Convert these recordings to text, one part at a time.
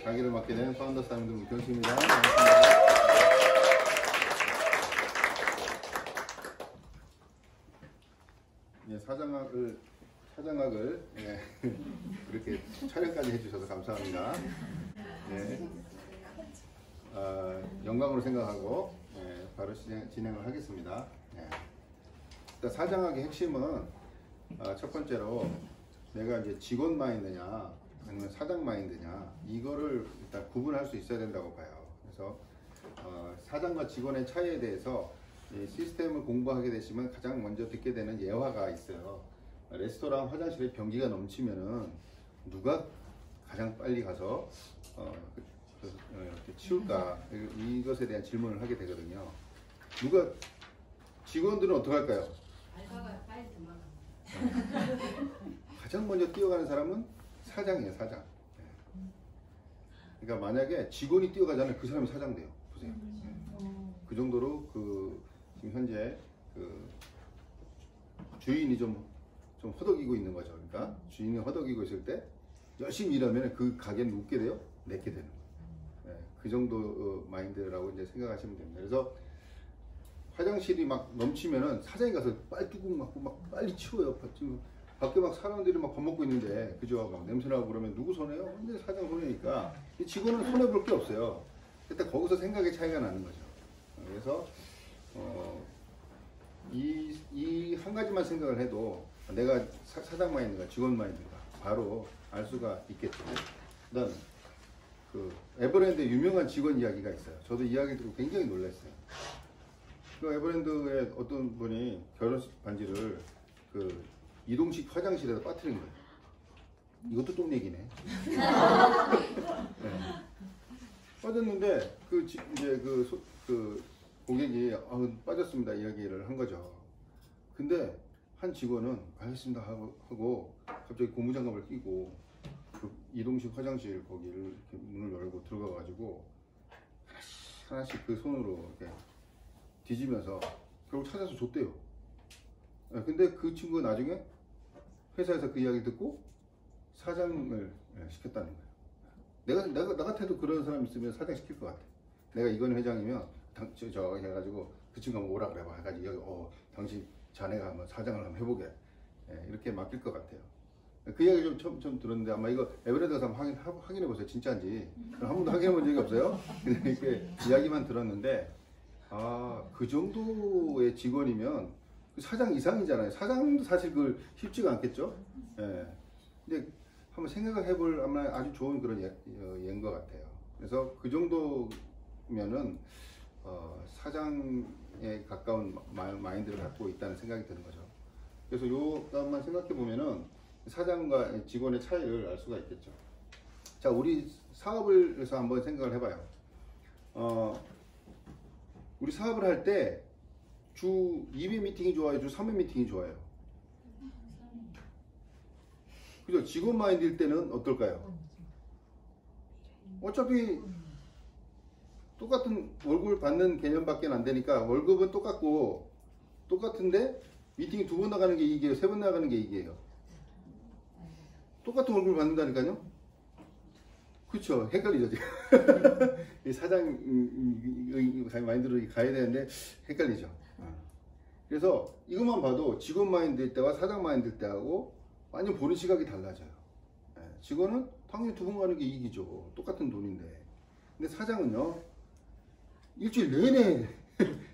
강의를 맡게 된 파운더 사장님들 우경수입니다. 예, 사장학을 예, 그렇게 촬영까지 해주셔서 감사합니다. 예, 영광으로 생각하고 예, 바로 진행을 하겠습니다. 예. 일단 사장학의 핵심은 첫 번째로 내가 이제 직원 마인드냐 아니면 사장 마인드냐 이거를 일단 구분할 수 있어야 된다고 봐요. 그래서 사장과 직원의 차이에 대해서 이 시스템을 공부하게 되시면 가장 먼저 듣게 되는 예화가 있어요. 레스토랑 화장실에 변기가 넘치면은 누가 가장 빨리 가서 이렇게 치울까, 이것에 대한 질문을 하게 되거든요. 직원들은 어떻게 할까요? 알바가 빨리 도망갑니다. 가장 먼저 뛰어가는 사람은 사장이에요, 사장. 그러니까 만약에 직원이 뛰어가잖아요, 그 사람이 사장 돼요. 보세요. 그 정도로 지금 현재 주인이 좀 허덕이고 있는 거죠. 그러니까 주인이 허덕이고 있을 때 열심히 일하면 그 가게는 웃게 돼요, 내게 되는 거예요. 그 정도 마인드라고 이제 생각하시면 됩니다. 그래서 화장실이 막 넘치면은 사장이 가서 빨뚜껑 맞고 막 빨리 치워요. 지금 밖에 막 사람들이 막 밥 먹고 있는데 그죠? 막 냄새나고 그러면 누구 손해요? 근데 사장 손해니까 직원은 손해 볼 게 없어요. 일단 거기서 생각의 차이가 나는 거죠. 그래서 이 한 가지만 생각을 해도 내가 사장 마인드가 직원 마인드가 바로 알 수가 있겠죠. 일단 에버랜드 유명한 직원 이야기가 있어요. 저도 이야기 듣고 굉장히 놀랐어요. 그 에버랜드에 어떤 분이 결혼식 반지를 이동식 화장실에다 빠뜨린 거예요. 이것도 똥 얘기네. 네. 빠졌는데 고객이 빠졌습니다 이야기를 한 거죠. 근데 한 직원은 알겠습니다 하고 갑자기 고무장갑을 끼고 이동식 화장실 거기를 이렇게 문을 열고 들어가 가지고 하나씩 그 손으로 이렇게 뒤지면서 결국 찾아서 줬대요. 근데 그 친구가 나중에 회사에서 그 이야기 듣고 사장을 시켰다는 거예요. 나 같아도 그런 사람 있으면 사장 시킬 것 같아. 내가 이건 회장이면 저 해가지고 그 친구 한번 오라 그래 봐 해가지고 여기 당신 자네가 한번 사장을 한번 해보게 이렇게 맡길 것 같아요. 그 이야기 좀 들었는데 아마 이거 에버랜드 가서 한번 확인해 보세요. 진짜인지. 한 번도 확인해 본 적이 없어요. 이렇게 이야기만 들었는데 그 정도의 직원이면 사장 이상이잖아요. 사장도 사실 쉽지가 않겠죠. 근데 한번 생각을 해볼 아마 아주 좋은 그런 예인 것 같아요. 그래서 그 정도면은 사장에 가까운 마인드를 갖고 있다는 생각이 드는 거죠. 그래서 요것만 생각해 보면은 사장과 직원의 차이를 알 수가 있겠죠. 자, 우리 사업을 해서 한번 생각을 해봐요. 우리 사업을 할 때 주 2회 미팅이 좋아요? 주 3회 미팅이 좋아요? 그죠? 직원 마인드일 때는 어떨까요? 어차피 똑같은 월급을 받는 개념밖에 안 되니까 월급은 똑같은데 미팅이 2번 나가는 게 이익이에요? 3번 나가는 게 이익이에요? 똑같은 월급을 받는다니까요? 그쵸? 헷갈리죠, 지금. 사장 마인드로 가야 되는데 헷갈리죠. 그래서 이것만 봐도 직원 마인드일 때와 사장 마인드일 때하고 완전 보는 시각이 달라져요. 직원은 당연히 2번 가는 게 이익이죠. 똑같은 돈인데. 근데 사장은요, 일주일 내내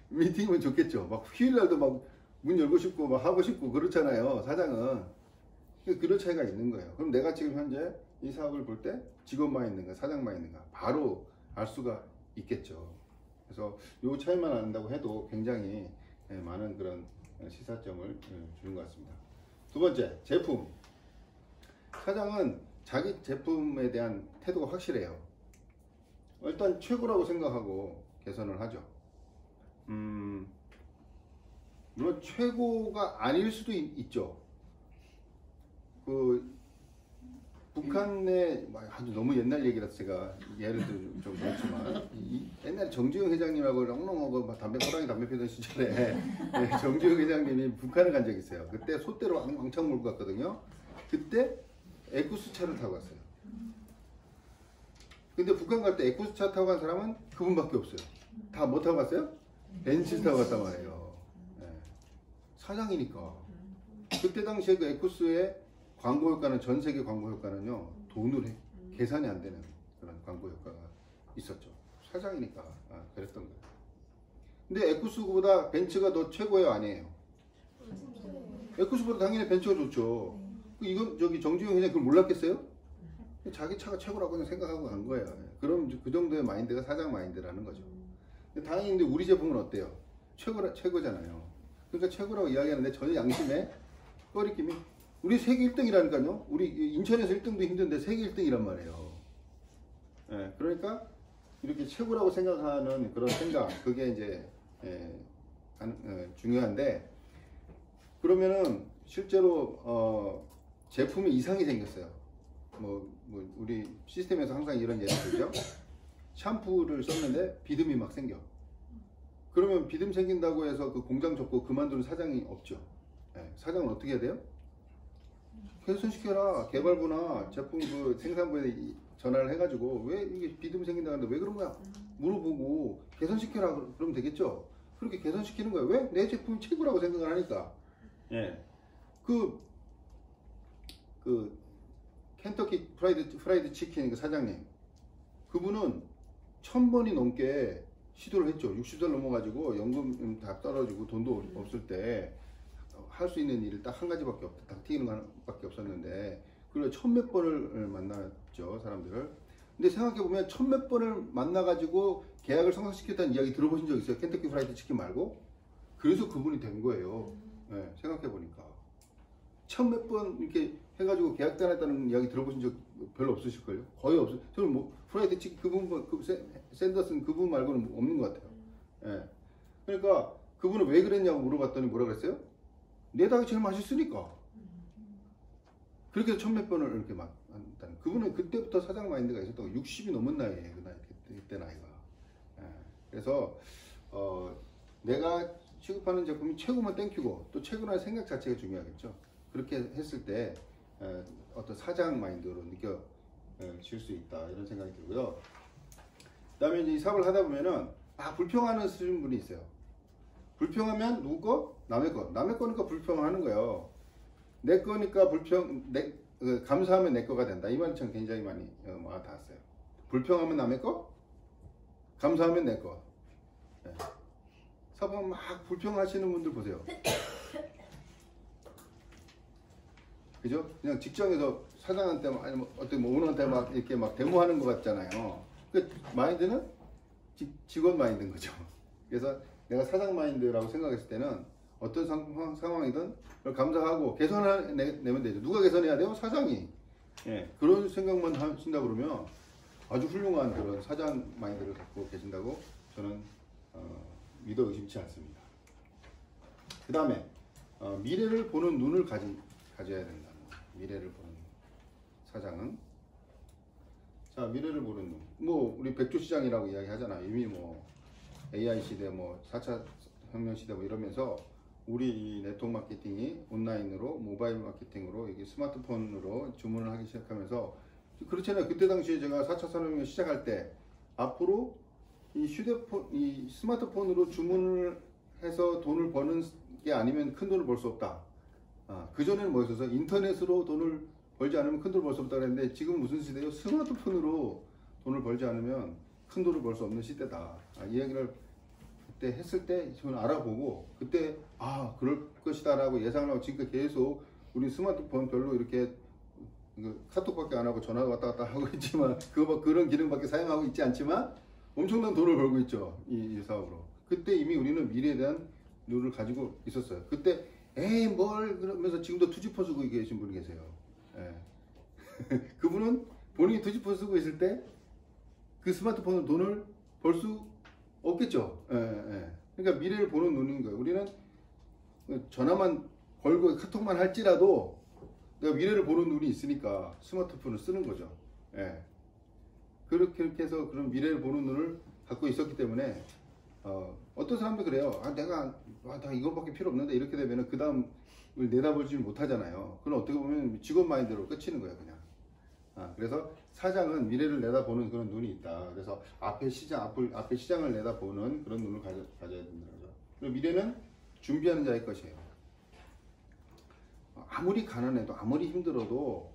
미팅이면 좋겠죠. 막 휴일날도 막 문 열고 싶고 막 하고 싶고 그렇잖아요. 사장은. 그런 차이가 있는 거예요. 그럼 내가 지금 현재 이 사업을 볼 때 직원 마인드인가 사장 마인드인가 바로 알 수가 있겠죠. 그래서 이 차이만 안다고 해도 굉장히 많은 그런 시사점을 주는 것 같습니다. 두 번째, 제품. 사장은 자기 제품에 대한 태도가 확실해요. 일단 최고라고 생각하고 개선을 하죠. 물론 최고가 아닐 수도 있죠. 북한의 아주 너무 옛날 얘기라서 제가 예를 들면 좀 그렇지만 옛날 정주영 회장님하고 렁렁하고 호랑이 담배 피던 시절에 정주영 회장님이 북한을 간 적이 있어요. 그때 소떼로 왕창 몰고 갔거든요. 그때 에쿠스 차를 타고 갔어요. 근데 북한 갈 때 에코스 차 타고 간 사람은 그분밖에 없어요. 다 뭐 타고 갔어요? 벤츠 타고 갔단 말이에요. 예. 사장이니까. 그때 당시에 그 에코스의 광고 효과는, 전 세계 광고 효과는요, 돈으로 계산이 안 되는 그런 광고 효과가 있었죠. 사장이니까 그랬던 거예요. 근데 에쿠스보다 벤츠가 더 최고예요, 아니에요? 에쿠스보다 당연히 벤츠가 좋죠. 이건 저기 정주영 그냥 그걸 몰랐겠어요? 자기 차가 최고라고 그냥 생각하고 간 거예요. 그럼 그 정도의 마인드가 사장 마인드라는 거죠. 근데 다행히 근데 우리 제품은 어때요? 최고잖아요. 그러니까 최고라고 이야기하는데 전혀 양심에 꺼리낌이, 우리 세계 1등이라니까요. 우리 인천에서 1등도 힘든데 세계 1등이란 말이에요. 예, 그러니까 이렇게 최고라고 생각하는 그런 생각, 그게 이제 중요한데, 그러면은 실제로 제품에 이상이 생겼어요. 뭐 우리 시스템에서 항상 이런 예를 들죠. 샴푸를 썼는데 비듬이 막 생겨. 그러면 비듬 생긴다고 해서 그 공장 접고 그만두는 사장이 없죠. 예, 사장은 어떻게 해야 돼요? 개선시켜라. 개발부나 제품 그 생산부에 전화를 해가지고 왜 이게 비듬이 생긴다는데 왜 그런 거야? 물어보고 개선시켜라. 그러면 되겠죠. 그렇게 개선시키는 거예요. 왜? 내 제품이 최고라고 생각을 하니까. 예. 그 켄터키 프라이드 치킨 그 사장님, 그분은 1000번이 넘게 시도를 했죠. 60살 넘어가지고 연금 다 떨어지고 돈도 없을 때 할 수 있는 일을 딱 한 가지밖에 없다. 닭 튀기는 거 밖에 없었는데, 그걸 1000몇 번을 만났죠, 사람들을. 근데 생각해보면 1000몇 번을 만나가지고 계약을 성사시켰다는 이야기 들어보신 적 있어요? 켄터키 프라이드 치킨 말고? 그래서 그분이 된 거예요. 네, 생각해보니까 1000몇 번 이렇게 해가지고 계약 단했다는 이야기 들어보신 적 별로 없으실걸요? 거의 없어요. 저는 뭐 프라이드 치킨 그분, 샌더슨 그분 말고는 없는 것 같아요. 예. 그러니까 그분은 왜 그랬냐고 물어봤더니 뭐라 그랬어요? 내 닭이 제일 맛있으니까. 그렇게 해서 1000몇 번을 이렇게 막 한다는. 그분은 그때부터 사장 마인드가 있었던 거. 60이 넘은 나이에요. 그때 나이가. 예. 그래서 내가 취급하는 제품이 최고면 땡큐고, 또 최고라는 생각 자체가 중요하겠죠. 그렇게 했을 때 어떤 사장 마인드로 느껴질 수 있다, 이런 생각이 들고요. 그 다음에 이제 이 사업을 하다 보면은 불평하는 분이 있어요. 불평하면 누구 거? 남의 거. 남의 거니까 불평하는 거예요. 내 거니까 감사하면 내 거가 된다. 이 말이 참 굉장히 많이 닿았어요. 불평하면 남의 거, 감사하면 내 거. 네. 사업하면 막 불평하시는 분들 보세요. 그죠? 그냥 직장에서 사장한테 아니면 어떤 오너한테 막 이렇게 막 데모하는 것 같잖아요. 그 마인드는 직원 마인드인 거죠. 그래서 내가 사장 마인드라고 생각했을 때는 어떤 상황이든 그걸 감사하고 개선해내면 되죠. 누가 개선해야 돼요? 사장이. 예, 그런 생각만 하신다 그러면 아주 훌륭한 그런 사장 마인드를 갖고 계신다고 저는 믿어 의심치 않습니다. 그 다음에 미래를 보는 눈을 가져야 된다. 미래를 보는 사장은, 자, 미래를 보는 눈. 뭐 우리 백조 시장이라고 이야기하잖아요. 이미 뭐 AI 시대, 뭐 4차 혁명 시대 뭐 이러면서 우리 네트워크 마케팅이 온라인으로, 모바일 마케팅으로, 이게 스마트폰으로 주문을 하기 시작하면서, 그렇잖아요. 그때 당시에 제가 4차 산업혁명 시작할 때 앞으로 이 스마트폰으로 주문을 해서 돈을 버는 게 아니면 큰 돈을 벌 수 없다. 그전에는 뭐였어서 인터넷으로 돈을 벌지 않으면 큰 돈을 벌 수 없다 그랬는데, 지금 무슨 시대예요? 스마트폰으로 돈을 벌지 않으면 큰 돈을 벌 수 없는 시대다. 이 얘기를 그때 했을 때 저는 알아보고, 그때 그럴 것이다 라고 예상을 하고, 지금까지 계속 우리 스마트폰 별로 이렇게 카톡밖에 안 하고 전화가 왔다 갔다 하고 있지만, 그런 기능밖에 사용하고 있지 않지만 엄청난 돈을 벌고 있죠, 이 사업으로. 그때 이미 우리는 미래에 대한 눈을 가지고 있었어요. 그때 에이 뭘 그러면서 지금도 투지포 쓰고 계신 분이 계세요. 예. 그분은 본인이 투지포 쓰고 있을 때 그 스마트폰으로 돈을 벌 수 없겠죠. 예, 예. 그러니까 미래를 보는 눈인 거예요. 우리는 전화만 걸고 카톡만 할지라도 내가 미래를 보는 눈이 있으니까 스마트폰을 쓰는 거죠. 예. 그렇게 해서 그런 미래를 보는 눈을 갖고 있었기 때문에 어떤 사람도 그래요. 내가 이것밖에 필요 없는데, 이렇게 되면은 그 다음을 내다보지 못하잖아요. 그럼 어떻게 보면 직원 마인드로 끝이는 거예요, 그냥. 그래서 사장은 미래를 내다보는 그런 눈이 있다. 그래서 앞에 시장을 내다보는 그런 눈을 가져야 된다는 거죠. 그리고 미래는 준비하는 자의 것이에요. 아무리 가난해도 아무리 힘들어도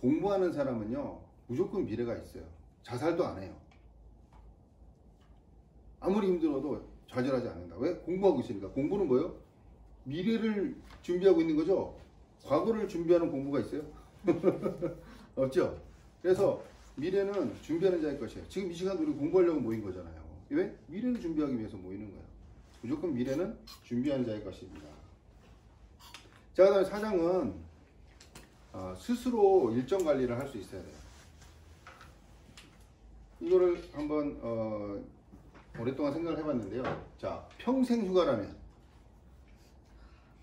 공부하는 사람은요 무조건 미래가 있어요. 자살도 안 해요. 아무리 힘들어도 좌절하지 않는다. 왜? 공부하고 있으니까. 공부는 뭐예요? 미래를 준비하고 있는 거죠. 과거를 준비하는 공부가 있어요? 없죠? 그래서 미래는 준비하는 자의 것이에요. 지금 이 시간 우리 공부하려고 모인 거잖아요. 왜? 미래를 준비하기 위해서 모이는 거예요. 무조건 미래는 준비하는 자의 것입니다. 자, 그 다음에 사장은 스스로 일정 관리를 할 수 있어야 돼요. 이거를 한번 오랫동안 생각을 해봤는데요. 자, 평생 휴가라면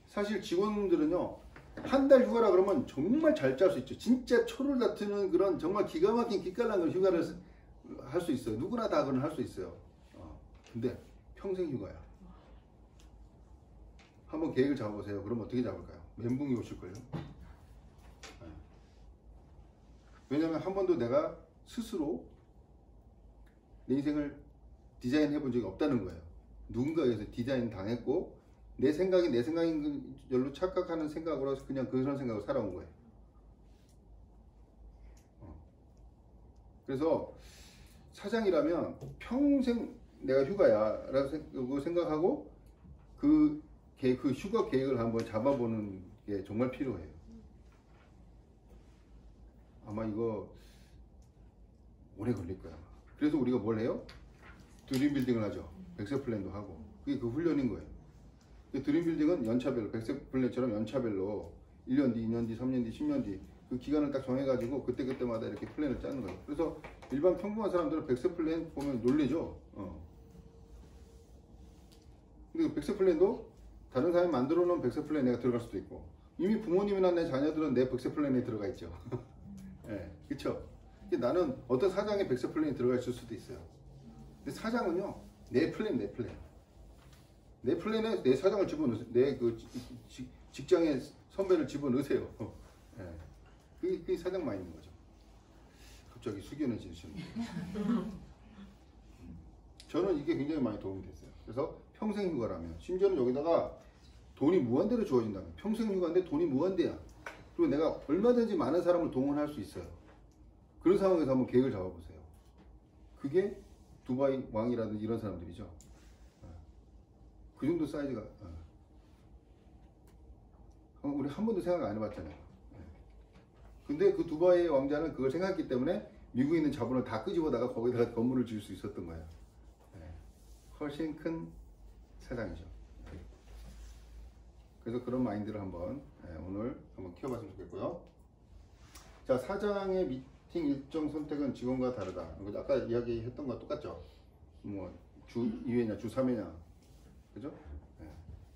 사실 직원들은요 한 달 휴가라 그러면 정말 잘 짤 수 있죠. 진짜 초를 다투는 그런 정말 기가 막힌 기깔난 휴가를 할 수 있어요. 누구나 다 그건 할 수 있어요. 근데 평생 휴가야. 한번 계획을 잡아보세요. 그럼 어떻게 잡을까요? 멘붕이 오실걸요. 왜냐면 한 번도 내가 스스로 내 인생을 디자인해 본 적이 없다는 거예요. 누군가에 의해서 디자인 당했고 내 생각인 걸로 착각하는 생각으로 그냥 그런 생각으로 살아온 거예요. 그래서 사장이라면 평생 내가 휴가야 라고 생각하고 그 휴가 계획을 한번 잡아보는 게 정말 필요해요. 아마 이거 오래 걸릴 거야. 그래서 우리가 뭘 해요? 드림 빌딩을 하죠. 백세 플랜도 하고. 그게 그 훈련인 거예요. 드림 빌딩은 연차별로, 백세 플랜처럼 연차별로 1년 뒤, 2년 뒤, 3년 뒤, 10년 뒤 그 기간을 딱 정해가지고 그때마다 이렇게 플랜을 짜는 거예요. 그래서 일반 평범한 사람들은 백세 플랜 보면 놀래죠. 근데 그 백세 플랜도 다른 사람이 만들어 놓은 백세 플랜에 내가 들어갈 수도 있고 이미 부모님이나 내 자녀들은 내 백세 플랜에 들어가 있죠. 네, 그쵸? 나는 어떤 사장의 백세 플랜에 들어가 있을 수도 있어요. 근데 사장은요, 내 플랜에 내 사장을 집어넣으세요. 내 그 직장의 선배를 집어넣으세요. 네. 그게 사장 마인드인 거죠. 갑자기 숙연해지시는 거예요. 저는 이게 굉장히 많이 도움이 됐어요. 그래서 평생 휴가라면, 심지어는 여기다가 돈이 무한대로 주어진다면, 평생 휴가인데 돈이 무한대야. 그리고 내가 얼마든지 많은 사람을 동원할 수 있어요. 그런 상황에서 한번 계획을 잡아보세요. 그게 두바이 왕이라든지 이런 사람들이죠. 그 정도 사이즈가. 우리 한 번도 생각 안 해봤잖아요. 근데 그 두바이 왕자는 그걸 생각했기 때문에 미국에 있는 자본을 다 끄집어다가 거기다가 건물을 지을 수 있었던 거예요. 훨씬 큰 사장이죠. 그래서 그런 마인드를 한번 오늘 한번 키워봤으면 좋겠고요. 자, 사장의 미팅 일정 선택은 직원과 다르다. 아까 이야기했던 거와 똑같죠. 뭐 주 2회냐 주 3회냐, 그죠?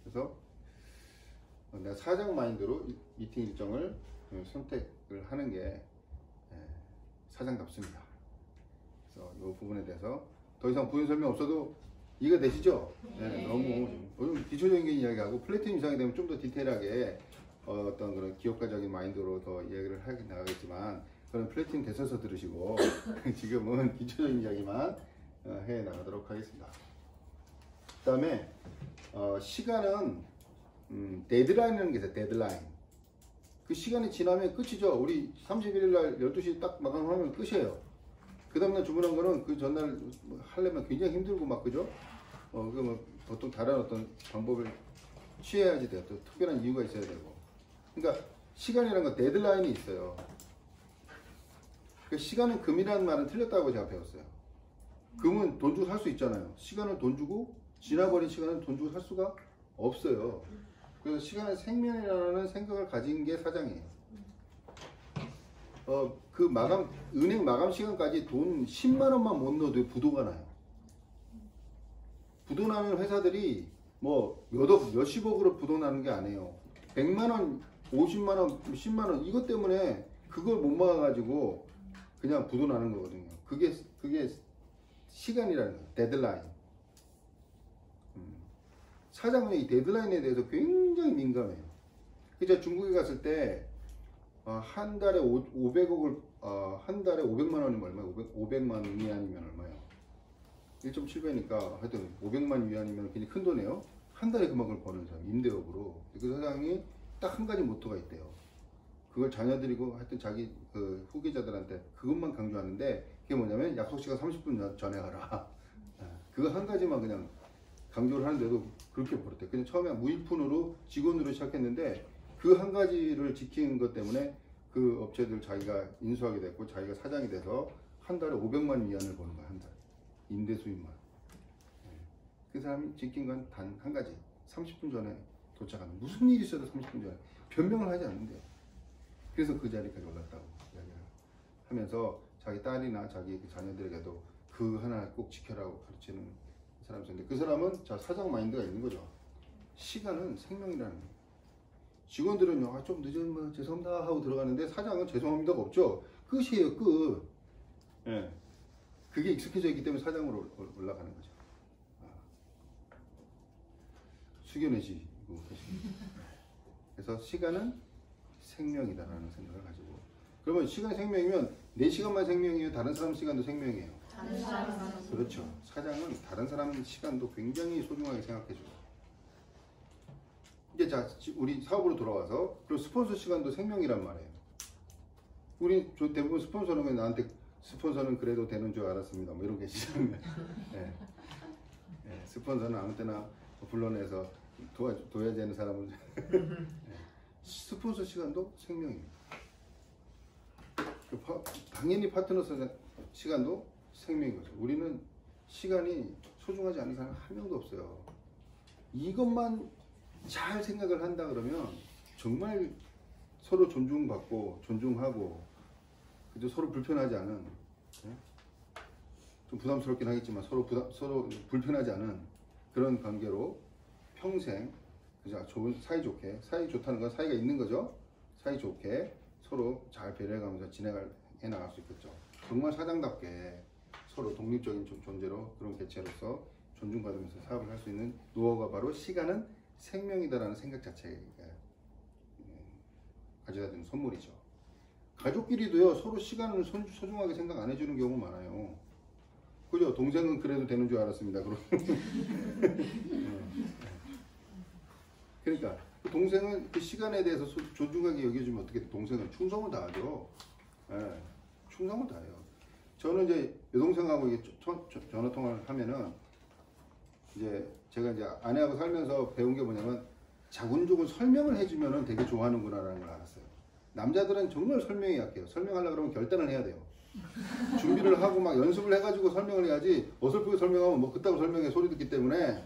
그래서 내가 사장 마인드로 미팅 일정을 선택을 하는 게 사장답습니다. 그래서 이 부분에 대해서 더 이상 부연 설명 없어도 이해가 되시죠? 너무 기초적인 이야기하고 플래티넘 이상이 되면 좀 더 디테일하게 어떤 그런 기업가적인 마인드로 더 이야기를 하긴 나가겠지만 그런 플래티넘 되셔서 들으시고 지금은 기초적인 이야기만 해 나가도록 하겠습니다. 그 다음에 시간은 데드라인이라는 게 있어요. 데드라인. 그 시간이 지나면 끝이죠. 우리 31일 날 12시 딱 마감하면 끝이에요. 그 다음날 주문한 거는 그 전날 하려면 굉장히 힘들고 막, 그죠? 뭐 보통 다른 어떤 방법을 취해야지 돼요. 또 특별한 이유가 있어야 되고. 그러니까 시간이라는 건 데드라인이 있어요. 그 시간은 금이라는 말은 틀렸다고 제가 배웠어요. 금은 돈 주고 살 수 있잖아요. 시간은 돈 주고 지나버린 시간은 돈 주고 살 수가 없어요. 그래서 시간의 생명이라는 생각을 가진 게 사장이에요. 그 은행 마감 시간까지 돈 10만 원만 못 넣어도 부도가 나요. 부도 나는 회사들이 뭐 몇십억으로 부도 나는 게 아니에요. 100만 원, 50만 원, 10만 원 이것 때문에 그걸 못 막아가지고 그냥 부도 나는 거거든요. 그게 시간이라는 거예요. 데드라인. 사장은 이 데드라인에 대해서 굉장히 민감해요. 제가 중국에 갔을 때 한 달에 500억을 한 달에 500만 원이면 얼마야? 500만 위안이면 얼마예요? 1.7배니까 하여튼 500만 위안이면 굉장히 큰 돈이에요. 한 달에 그만큼 버는 사람, 임대업으로. 그 사장이 딱 한 가지 모토가 있대요. 그걸 자녀들이고 하여튼 자기 그 후계자들한테 그것만 강조하는데, 그게 뭐냐면 약속 시간 30분 전에 하라. 그거 한 가지만 그냥 강조를 하는데도 그렇게 버렸대. 그냥 처음에 무일푼으로 직원으로 시작했는데 그 한 가지를 지키는 것 때문에 그 업체들 자기가 인수하게 됐고 자기가 사장이 돼서 한 달에 500만 위안을 버는 거야. 한 달에 임대 수입만. 그 사람이 지킨 건 단 한 가지, 30분 전에 도착하는. 무슨 일이 있어도 30분 전에. 변명을 하지 않는데요. 그래서 그 자리까지 올랐다고 이야기를 하면서 자기 딸이나 자기 자녀들에게도 그 하나 꼭 지켜라고 가르치는 사람이 있었는데, 그 사람은 자 사장 마인드가 있는 거죠. 시간은 생명이라는 거예요. 직원들은요, 좀 늦으면 죄송합니다 하고 들어가는데 사장은 죄송합니다가 없죠. 끝이에요, 끝. 예. 그게 익숙해져 있기 때문에 사장으로 올라가는 거죠. 숙연해지고 계십니다. 그래서 시간은 생명이다라는 생각을 가지고, 그러면 시간이 생명이면 내 시간만 생명이에요? 다른 사람 시간도 생명이에요? 다른 사람. 그렇죠. 사장은 다른 사람 시간도 굉장히 소중하게 생각해줘요. 이제 자, 우리 사업으로 돌아와서, 그리고 스폰서 시간도 생명이란 말이에요. 우리 대부분 스폰서는 왜 나한테 스폰서는 그래도 되는 줄 알았습니다, 뭐 이런 게 시작이에요. 네. 네. 스폰서는 아무 때나 불러내서 도와야 되는 사람은 네. 스폰서 시간도 생명입니다. 당연히 파트너 시간도 생명인 거죠. 우리는 시간이 소중하지 않은 사람 한 명도 없어요. 이것만 잘 생각을 한다 그러면 정말 서로 존중받고 존중하고, 그죠? 서로 불편하지 않은, 좀 부담스럽긴 하겠지만 서로 불편하지 않은 그런 관계로 평생, 그죠? 사이 좋다는 건 사이가 있는 거죠. 사이 좋게 서로 잘 배려해가면서 해 나갈 수 있겠죠. 정말 사장답게 서로 독립적인 존재로, 그런 개체로서 존중받으면서 사업을 할 수 있는 노하우가 바로 시간은 생명이다라는 생각 자체가 가져야 되는 선물이죠. 가족끼리도요, 서로 시간을 소중하게 생각 안 해주는 경우 많아요. 그죠? 동생은 그래도 되는 줄 알았습니다. 그러니까 동생은 그 시간에 대해서 존중하게 여겨주면 어떻게 돼? 동생은 충성을 다하죠. 네, 충성을 다해요. 저는 이제 여동생하고 이게 전화 통화를 하면은, 이제 제가 이제 아내하고 살면서 배운 게 뭐냐면, 자군조군 설명을 해주면은 되게 좋아하는구나라는 걸 알았어요. 남자들은 정말 설명이 약해요. 설명하려고 그러면 결단을 해야 돼요. 준비를 하고 막 연습을 해가지고 설명을 해야지, 어설프게 설명하면 뭐 그따구 설명해 소리 듣기 때문에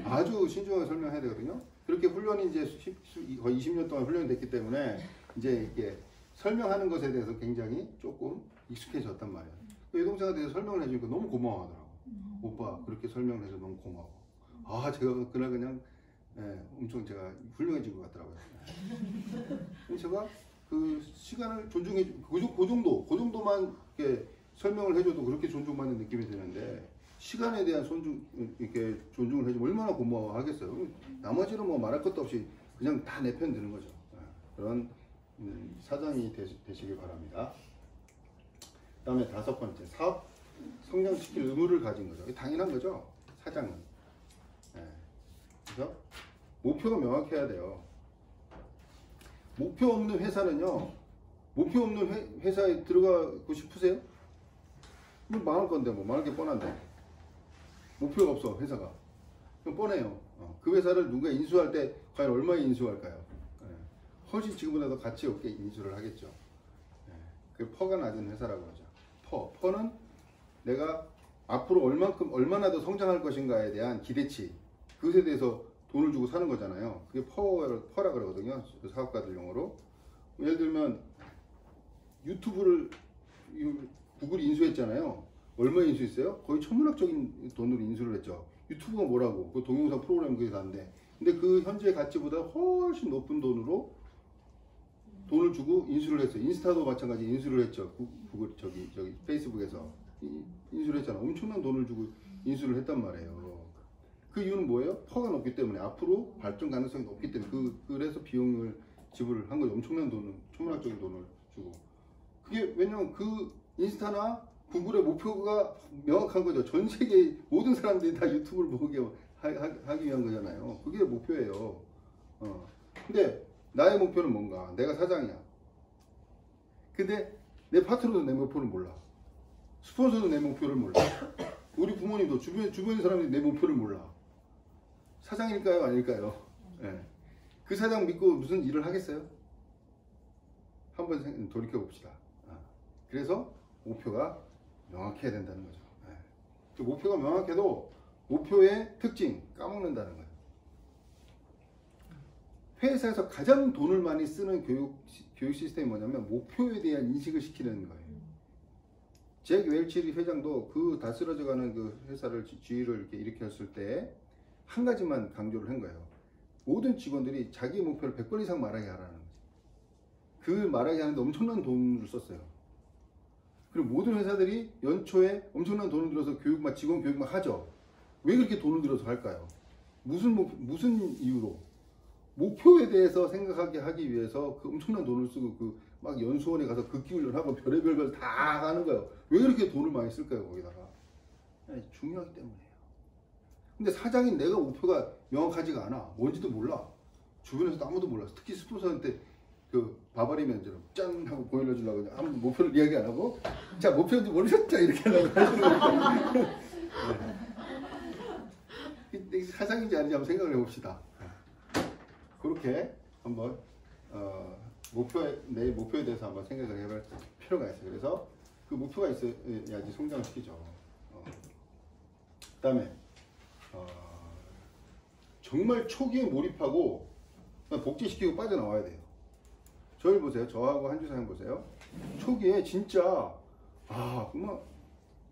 아주 신중하게 설명해야 되거든요. 그렇게 훈련이 이제 거의 20년 동안 훈련이 됐기 때문에 이제 이게 설명하는 것에 대해서 굉장히 조금 익숙해졌단 말이에요. 여동생한테 대해서 설명을 해주니까 너무 고마워하더라고. 오빠 그렇게 설명을 해서 너무 고마워. 아, 제가 그날 그냥 엄청 제가 훌륭해진 것 같더라고요. 제가 그 시간을 존중해 그 정도만 이렇게 설명을 해줘도 그렇게 존중받는 느낌이 드는데, 시간에 대한 이렇게 존중을 해주면 얼마나 고마워하겠어요. 나머지는 뭐 말할 것도 없이 그냥 다 내 편 드는 거죠. 그런 사장이 되시길 바랍니다. 그다음에 5번째, 사업 성장시킬 의무를 가진 거죠. 당연한 거죠, 사장은. 그래서 목표가 명확해야 돼요. 목표 없는 회사는요, 목표 없는 회사에 들어가고 싶으세요? 뭐 망할 건데, 뭐 망할 게 뻔한데. 목표가 없어, 회사가. 그럼 뻔해요. 그 회사를 누가 인수할 때 과연 얼마에 인수할까요? 훨씬 지금보다 더 가치 없게 인수를 하겠죠. 그 퍼가 낮은 회사라고 하죠. 퍼는 내가 앞으로 얼마나 더 성장할 것인가에 대한 기대치, 그것에 대해서 돈을 주고 사는 거잖아요. 그게 퍼라 그러거든요, 사업가들 용어로. 예를 들면 유튜브를 구글이 인수했잖아요. 얼마에 인수했어요? 거의 천문학적인 돈으로 인수를 했죠. 유튜브가 뭐라고? 그 동영상 프로그램 그게 다인데, 근데 그 현재 가치보다 훨씬 높은 돈을 주고 인수를 했어요. 인스타도 마찬가지 인수를 했죠. 구글 저기 페이스북에서 인수를 했잖아. 엄청난 돈을 주고 인수를 했단 말이에요. 그 이유는 뭐예요? 퍼가 높기 때문에, 앞으로 발전 가능성이 높기 때문에, 그래서 비용을 지불을 한 거죠. 엄청난 돈을, 천문학적인 돈을 주고. 그게 왜냐면 그 인스타나 구글의 목표가 명확한 거죠. 전 세계 모든 사람들이 다 유튜브를 보게 하기 위한 거잖아요. 그게 목표예요. 근데 나의 목표는 뭔가? 내가 사장이야. 근데 내 파트너도 내 목표를 몰라. 스폰서도 내 목표를 몰라. 우리 부모님도 주변의 사람들이 내 목표를 몰라. 사장일까요? 아닐까요? 네. 그 사장 믿고 무슨 일을 하겠어요? 한번 돌이켜 봅시다. 그래서 목표가 명확해야 된다는 거죠. 네. 그 목표가 명확해도 목표의 특징 까먹는다는 거예요. 회사에서 가장 돈을 많이 쓰는 교육 시스템이 뭐냐면 목표에 대한 인식을 시키는 거예요. 잭 웰치 회장도 그 다 쓰러져가는 그 회사를 지위를 이렇게 일으켰을 때 한 가지만 강조를 한 거예요. 모든 직원들이 자기 목표를 100번 이상 말하게 하라는 거지. 그 말하게 하는데 엄청난 돈을 썼어요. 그리고 모든 회사들이 연초에 엄청난 돈을 들여서 직원 교육만 하죠. 왜 그렇게 돈을 들여서 할까요? 무슨 이유로? 목표에 대해서 생각하게 하기 위해서 그 엄청난 돈을 쓰고 막 연수원에 가서 극기훈련하고 별의별 걸 다 하는 거예요. 왜 그렇게 돈을 많이 쓸까요, 거기다가? 중요하기 때문이에요. 근데 사장인 내가 목표가 명확하지가 않아. 뭔지도 몰라. 주변에서도 아무도 몰라. 특히 스폰서한테 그 바바리 면제로 짠 하고 보여주려고 그냥 아무 목표를 이야기 안 하고 자 목표인지 모르셨죠? 이렇게 하려고 하시는 거예요. 사장인지 아닌지 한번 생각을 해봅시다. 그렇게 한번 내 목표에 대해서 한번 생각을 해볼 필요가 있어요. 그래서 그 목표가 있어야지 성장을 시키죠. 그 다음에 정말 초기에 몰입하고 복제시키고 빠져나와야 돼요. 저를 보세요. 저하고 한주 사장 보세요. 초기에 진짜 그만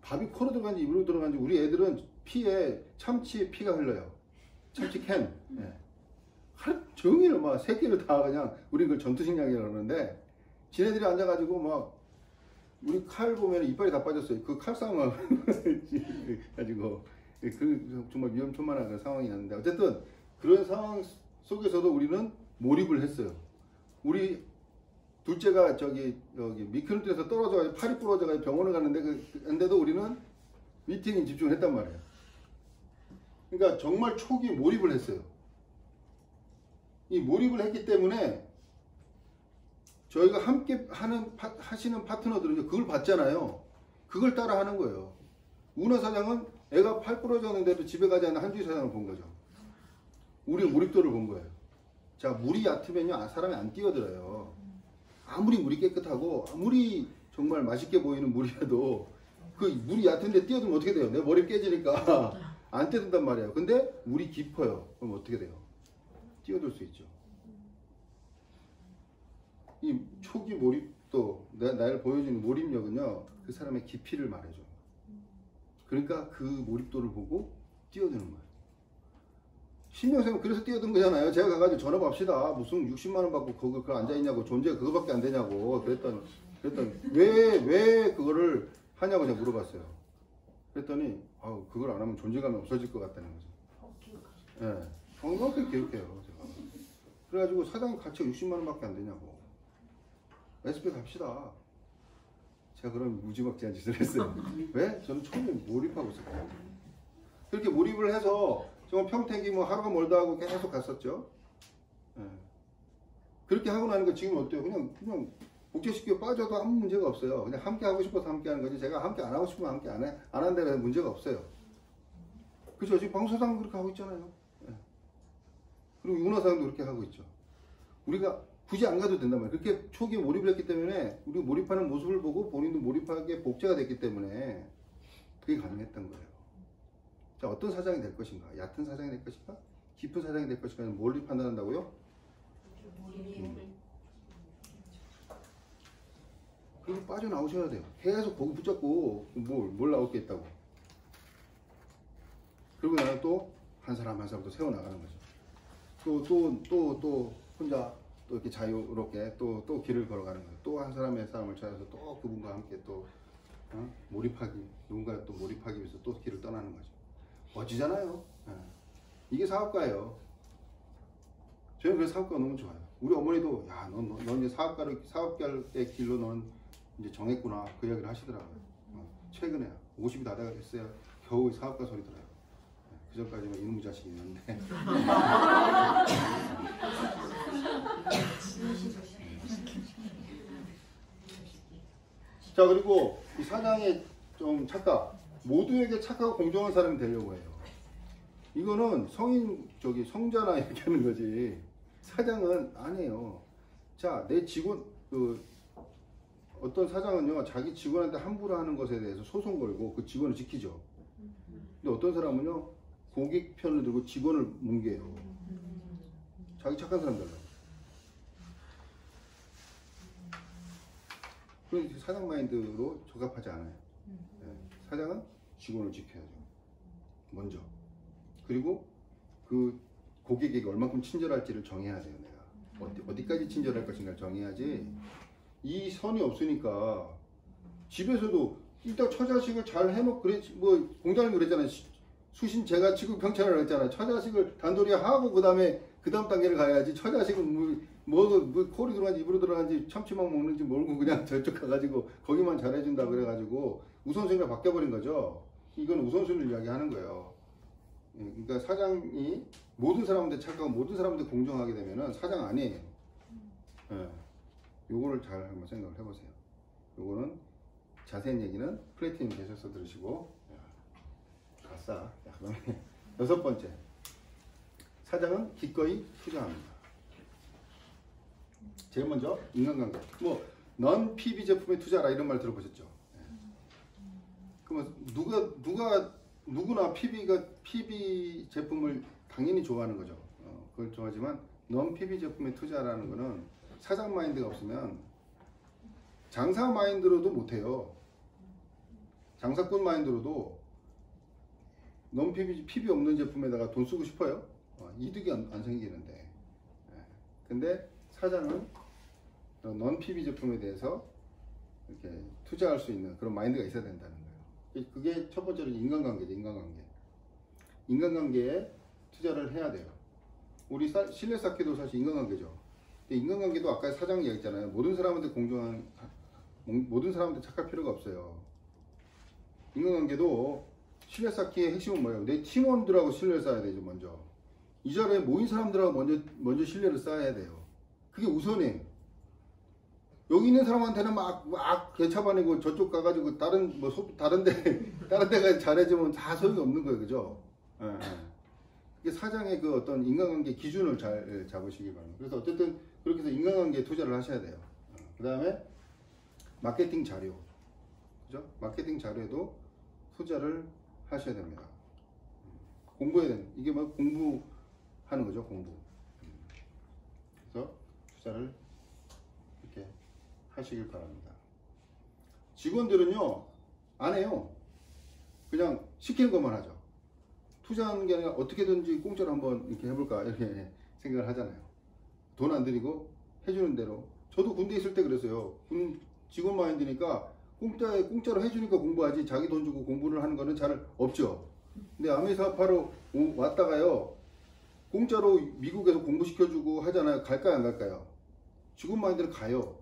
밥이 코로 들어간지 입으로 들어간지 우리 애들은 피에 참치에 피가 흘러요. 참치 캔. 네. 하루 종일 막 새끼를 다 그냥 우리 그걸 전투식량이라고 그러는데 지네들이 앉아가지고 막 우리 칼 보면 이빨이 다 빠졌어요. 그 칼싸움을 가지고 정말 위험천만한 그런 상황이 났는데 어쨌든 그런 상황 속에서도 우리는 몰입을 했어요. 우리 둘째가 여기 미끄럼틀에서 떨어져가지고 팔이 부러져가지고 병원을 갔는데 근데도 우리는 미팅에 집중을 했단 말이에요. 그러니까 정말 초기에 몰입을 했어요. 이 몰입을 했기 때문에 저희가 함께 하시는 파트너들은 그걸 봤잖아요. 그걸 따라 하는 거예요. 우나 사장은 애가 팔 부러졌는데도 집에 가지 않는 한주희 사장을 본 거죠. 우리의 몰입도를 본 거예요. 자, 물이 얕으면요 사람이 안 뛰어들어요. 아무리 물이 깨끗하고 아무리 정말 맛있게 보이는 물이라도 그 물이 얕은데 뛰어들면 어떻게 돼요? 내 머리 깨지니까 안 뛰어든단 말이에요. 근데 물이 깊어요. 그럼 어떻게 돼요? 뛰어들 수 있죠. 이 초기 몰입도 나를 보여주는 몰입력은요 그 사람의 깊이를 말해줘요. 그러니까 그 몰입도를 보고 뛰어드는 거예요. 신명생은 그래서 뛰어든 거잖아요. 제가 가가지고 전화합시다. 무슨 60만원 받고 그거 앉아있냐고 존재가 그거밖에 안 되냐고 그랬더니 왜 그거를 하냐고 제가 물어봤어요. 그랬더니 그걸 안 하면 존재감이 없어질 것 같다는 거죠. 예, 정확하게 기억해요. 제가. 그래가지고 사장님 가치가 60만원 밖에 안 되냐고. SP 갑시다. 제가 그런 무지막지한 짓을 했어요. 왜? 저는 처음에 몰입하고 있었거든요. 그렇게 몰입을 해서 정말 평택이 뭐 하루가 멀다 하고 계속 갔었죠. 예. 그렇게 하고 나는 거 지금 어때요? 그냥 복제시키고 빠져도 아무 문제가 없어요. 그냥 함께 하고 싶어서 함께 하는 거지. 제가 함께 안 하고 싶으면 함께 안 한다고 해서 문제가 없어요. 그죠? 지금 방소상도 그렇게 하고 있잖아요. 예. 그리고 윤호사장도 그렇게 하고 있죠. 우리가 굳이 안 가도 된단 말이에요. 그렇게 초기에 몰입을 했기 때문에 우리가 몰입하는 모습을 보고 본인도 몰입하게 복제가 됐기 때문에 그게 가능했던 거예요. 자, 어떤 사장이 될 것인가? 얕은 사장이 될 것인가? 깊은 사장이 될 것인가? 뭘로 판단한다고요? 그리고 빠져나오셔야 돼요. 계속 거기 붙잡고 뭘 나올 게 있다고. 그리고 나는 또 한 사람 한 사람 또 세워나가는 거죠. 또 혼자 또 이렇게 자유롭게 또 길을 걸어가는 거예요. 또 한 사람의 싸움을 찾아서 또 그분과 함께 또 누군가 또 몰입하기 위해서 또 길을 떠나는 거죠. 멋지잖아요. 이게 사업가예요. 저는 그래서 사업가가 너무 좋아요. 우리 어머니도 넌 이제 사업가의 길로 넌 이제 정했구나 그 이야기를 하시더라고요. 최근에 50이 다 됐어요. 겨우 사업가 소리 들어요. 그 전까지는 이놈의 자식이었는데. 자, 그리고 이 사장의 좀 착각, 모두에게 착하고 공정한 사람이 되려고 해요. 이거는 성자나 이렇게 하는 거지. 사장은 아니에요. 자, 내 직원, 어떤 사장은요, 자기 직원한테 함부로 하는 것에 대해서 소송 걸고 그 직원을 지키죠. 근데 어떤 사람은요, 고객 편을 들고 직원을 뭉개요. 자기 착한 사람들은. 그럼 사장 마인드로 적합하지 않아요. 네. 사장은 직원을 지켜야죠. 먼저. 그리고 그 고객에게 얼마큼 친절할지를 정해야 돼요. 내가 어디까지 친절할 것인가를 정해야지. 이 선이 없으니까 집에서도 일단 처자식을 잘 해놓고 그래. 뭐 공장님 그랬잖아요. 제가 지금 경찰을 했잖아요. 처자식을 단돌이 하고 그 다음 단계를 가야지. 처자식은 뭐 코로 들어간지 입으로 들어간지 참치만 먹는지 모르고 그냥 저쪽 가가지고 거기만 잘해준다 그래가지고 우선순위가 바뀌어버린 거죠. 이건 우선순위를 이야기하는 거예요. 그러니까 사장이 모든 사람한테 착하고 모든 사람한테 공정하게 되면은 사장 아니에요. 예. 요거를 잘 한번 생각을 해보세요. 요거는 자세한 얘기는 플래티님 계셔서 들으시고. 아싸. 그다음에 6번째. 사장은 기꺼이 투자합니다. 제일 먼저 인간관계. 뭐 넌 PB 제품에 투자라 이런 말 들어보셨죠? 그러면 누구나 PB 제품을 당연히 좋아하는 거죠. 그걸 좋아하지만 넌 PB 제품에 투자라는 거는 사장 마인드가 없으면 장사 마인드로도 못해요. 장사꾼 마인드로도 넌 PB 없는 제품에다가 돈 쓰고 싶어요. 이득이 안 생기는데. 근데 사장은 넌 PB 제품에 대해서 이렇게 투자할 수 있는 그런 마인드가 있어야 된다는 거예요. 그게 첫 번째로 인간관계죠. 인간관계에 투자를 해야 돼요. 우리 신뢰 쌓기도 사실 인간관계죠. 근데 인간관계도 아까 사장 이야기했잖아요. 모든 사람한테 착할 필요가 없어요. 인간관계도 신뢰 쌓기의 핵심은 뭐예요? 내 팀원들하고 신뢰를 쌓아야 되죠. 먼저 이 자리에 모인 사람들하고 먼저 신뢰를 쌓아야 돼요. 그게 우선이에요. 여기 있는 사람한테는 막 개차반이고 저쪽 가가지고 다른 데가 잘해주면 다 소용이 없는 거예요. 그죠? 이게 사장의 그 어떤 인간관계 기준을 잘 잡으시기 바랍니다. 그래서 어쨌든 그렇게 해서 인간관계에 투자를 하셔야 돼요. 그 다음에 마케팅 자료. 그죠? 마케팅 자료에도 투자를 하셔야 됩니다. 공부해야 되는, 이게 막 공부하는 거죠. 공부. 그래서 투자를 이렇게 하시길 바랍니다. 직원들은요 안 해요. 그냥 시키는 것만 하죠. 투자하는 게 아니라 어떻게든지 공짜로 한번 이렇게 해볼까 이렇게 생각을 하잖아요. 돈 안 들이고 해주는 대로. 저도 군대 있을 때 그랬어요. 직원 마인드니까 공짜로 해주니까 공부하지 자기 돈 주고 공부를 하는 거는 잘 없죠. 근데 아메 사업하러 왔다가요 공짜로 미국에서 공부시켜주고 하잖아요. 갈까요 안 갈까요? 직원 마인드는 가요.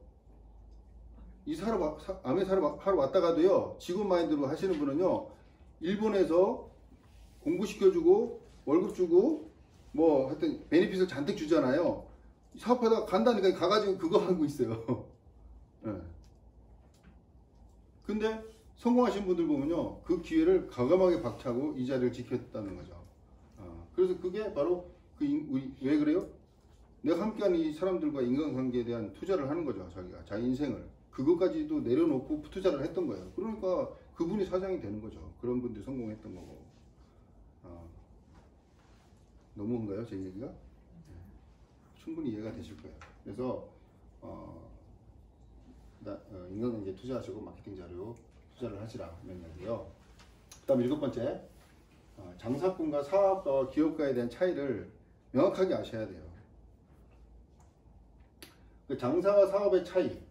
아메 하러 왔다가도요 직원 마인드로 하시는 분은요 일본에서 공부시켜주고 월급 주고 뭐 하여튼 베네핏을 잔뜩 주잖아요. 사업하다가 간다니까 가가지고 그거 하고 있어요. 네. 근데 성공하신 분들 보면요 그 기회를 과감하게 박차고 이 자리를 지켰다는 거죠. 그래서 그게 바로 왜 그래요? 내가 함께하는 이 사람들과 인간관계에 대한 투자를 하는 거죠. 자기 인생을 그것까지도 내려놓고 투자를 했던 거예요. 그러니까 그분이 사장이 되는 거죠. 그런 분들이 성공했던 거고. 너무한가요 제 얘기가? 충분히 이해가 되실 거예요. 그래서 인간관계 투자하시고 마케팅 자료 투자를 하시라 이런 이야기요. 그 다음 7번째 장사꾼과 사업가와 기업가에 대한 차이를 명확하게 아셔야 돼요. 그 장사와 사업의 차이.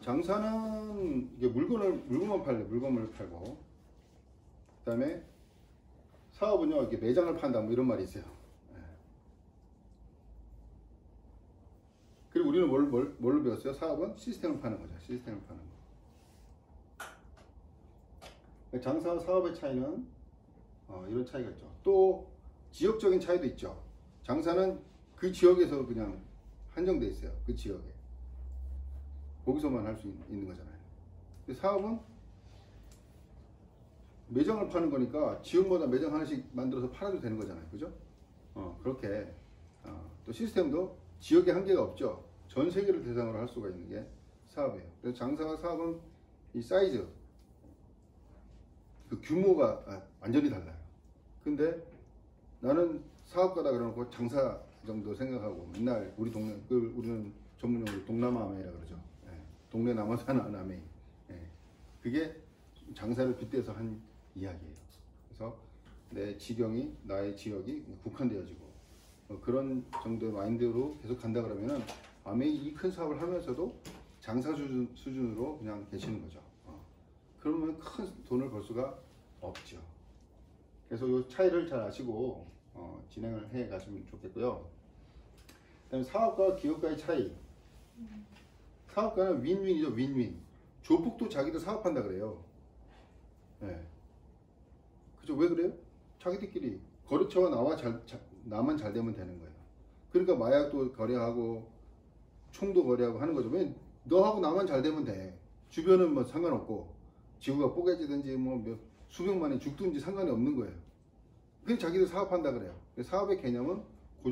장사는 이게 물건을 팔고 그 다음에 사업은요 이렇게 매장을 판다 뭐 이런 말이 있어요. 그리고 우리는 뭘 배웠어요? 사업은 시스템을 파는 거죠. 시스템을 파는 거. 장사와 사업의 차이는 이런 차이가 있죠. 또 지역적인 차이도 있죠. 장사는 그 지역에서 그냥 한정돼 있어요. 그 지역에. 거기서만 할 수 있는 거잖아요. 근데 사업은 매장을 파는 거니까 지역마다 매장 하나씩 만들어서 팔아도 되는 거잖아요. 그죠? 그렇게 또 시스템도 지역에 한계가 없죠. 전 세계를 대상으로 할 수가 있는 게 사업이에요. 그래서 장사와 사업은 이 사이즈, 그 규모가 완전히 달라요. 근데 나는 사업가다 그러고 장사 정도 생각하고 맨날 우리 동네, 우리는 전문용어로 동남아 아메이라 그러죠. 예, 동네 남아 사는 아메이. 예, 그게 장사를 빗대서 한 이야기예요. 그래서 내 지경이, 나의 지역이 국한되어지고 그런 정도의 마인드로 계속 간다 그러면은 아메이 이 큰 사업을 하면서도 장사 수준으로 그냥 계시는 거죠. 그러면 큰 돈을 벌 수가 없죠. 그래서 이 차이를 잘 아시고 진행을 해 가시면 좋겠고요. 그다음에 사업과 기업가의 차이. 사업가는 윈윈이죠. 윈윈. 조폭도 자기도 사업한다 그래요. 네. 그죠? 왜 그래요? 자기들끼리 거래처가 나만 잘 되면 되는 거예요. 그러니까 마약도 거래하고 총도 거래하고 하는 거죠. 왜 너하고 나만 잘 되면 돼. 주변은 뭐 상관없고 지구가 뽀개지든지 뭐 수백만이 죽든지 상관이 없는 거예요. 그래서 자기들 사업한다 그래요. 사업의 개념은 그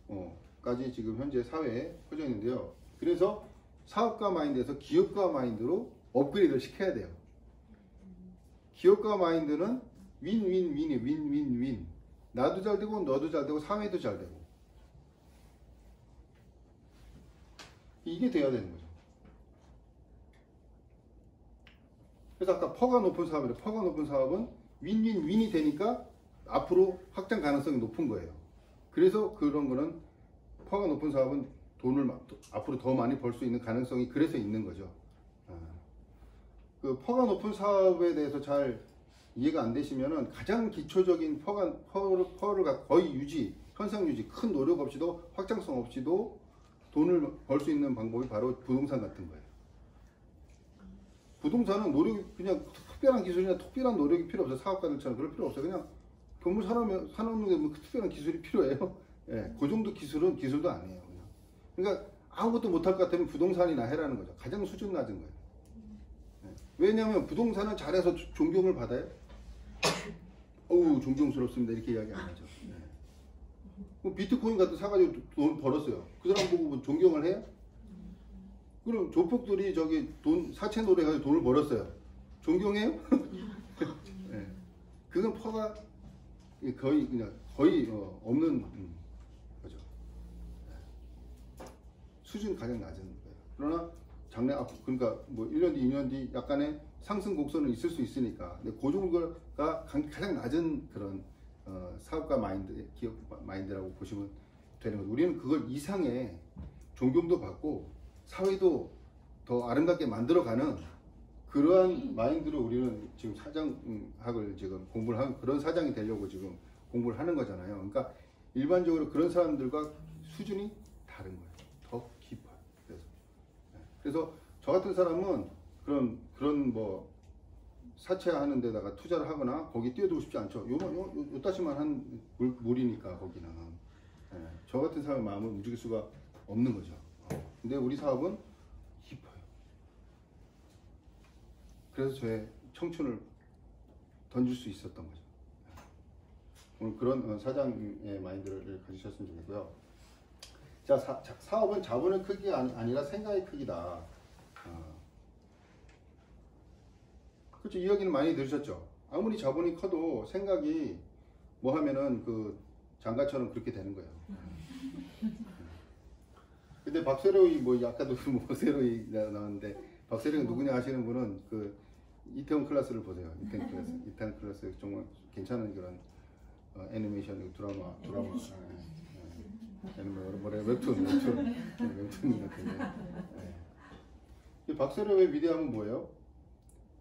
정도까지 지금 현재 사회에 퍼져 있는데요. 그래서 사업가 마인드에서 기업가 마인드로 업그레이드를 시켜야 돼요. 기업가 마인드는 윈윈윈이 윈윈윈. 나도 잘 되고 너도 잘 되고 사회도 잘 되고 이게 돼야 되는 거죠. 그래서 아까 퍼가 높은 사업이래. 퍼가 높은 사업은 윈윈윈이 되니까 앞으로 확장 가능성이 높은 거예요. 그래서 그런 거는 퍼가 높은 사업은 돈을 앞으로 더 많이 벌 수 있는 가능성이 그래서 있는 거죠. 그 퍼가 높은 사업에 대해서 잘 이해가 안 되시면은 가장 기초적인 퍼를 거의 유지, 현상 유지, 큰 노력 없이도 확장성 없이도 돈을 벌 수 있는 방법이 바로 부동산 같은 거예요. 부동산은 노력이 그냥 특별한 기술이나 특별한 노력이 필요 없어요. 사업가들처럼 그럴 필요 없어요. 그냥 건물 사놓는데 뭐 특별한 기술이 필요해요. 예, 그 정도 기술은 기술도 아니에요. 그러니까 아무것도 못할 것 같으면 부동산이나 해라는 거죠. 가장 수준 낮은 거예요. 예, 왜냐하면 부동산은 잘해서 존경을 받아요. 어우 존경스럽습니다 이렇게 이야기 안 하죠. 예. 비트코인 같은 사가지고 돈 벌었어요. 그 사람 보고 뭐 존경을 해요? 그럼 조폭들이 저기 사채 노래 가지고 돈을 벌었어요. 존경해요? 네. 그건 퍼가 거의 없는 거죠. 네. 수준 가장 낮은 거예요. 그러나 그러니까 뭐 1년 뒤, 2년 뒤 약간의 상승 곡선은 있을 수 있으니까. 근데 그 정도가 가장 낮은 그런 사업가 마인드, 기업 마인드라고 보시면 되는 거죠. 우리는 그걸 이상의 존경도 받고 사회도 더 아름답게 만들어가는 그러한 마인드로 우리는 지금 사장학을 지금 공부를 하는 그런 사장이 되려고 지금 공부를 하는 거잖아요. 그러니까 일반적으로 그런 사람들과 수준이 다른 거예요. 더 깊어요. 그래서 저 같은 사람은 그런 뭐 사채하는 데다가 투자를 하거나 거기 뛰어들고 싶지 않죠. 요따시만 한 물이니까 거기는. 저 같은 사람의 마음을 움직일 수가 없는 거죠. 근데 우리 사업은 깊어요. 그래서 저의 청춘을 던질 수 있었던 거죠. 오늘 그런 사장의 마인드를 가지셨으면 좋겠고요. 자, 사업은 자본의 크기가 아니라 생각의 크기다. 그렇죠. 이 이야기는 많이 들으셨죠. 아무리 자본이 커도 생각이 뭐 하면은 그 장가처럼 그렇게 되는 거예요. 근데 박세로이 뭐 아까도 뭐 박세로이 나왔는데 박세로이 누구냐 하시는 분은 그 이태원 클래스를 보세요. 이태원 클래스 정말 괜찮은 그런 애니메이션 드라마 웹툰 같은데. 박세로의 위대함은 뭐예요?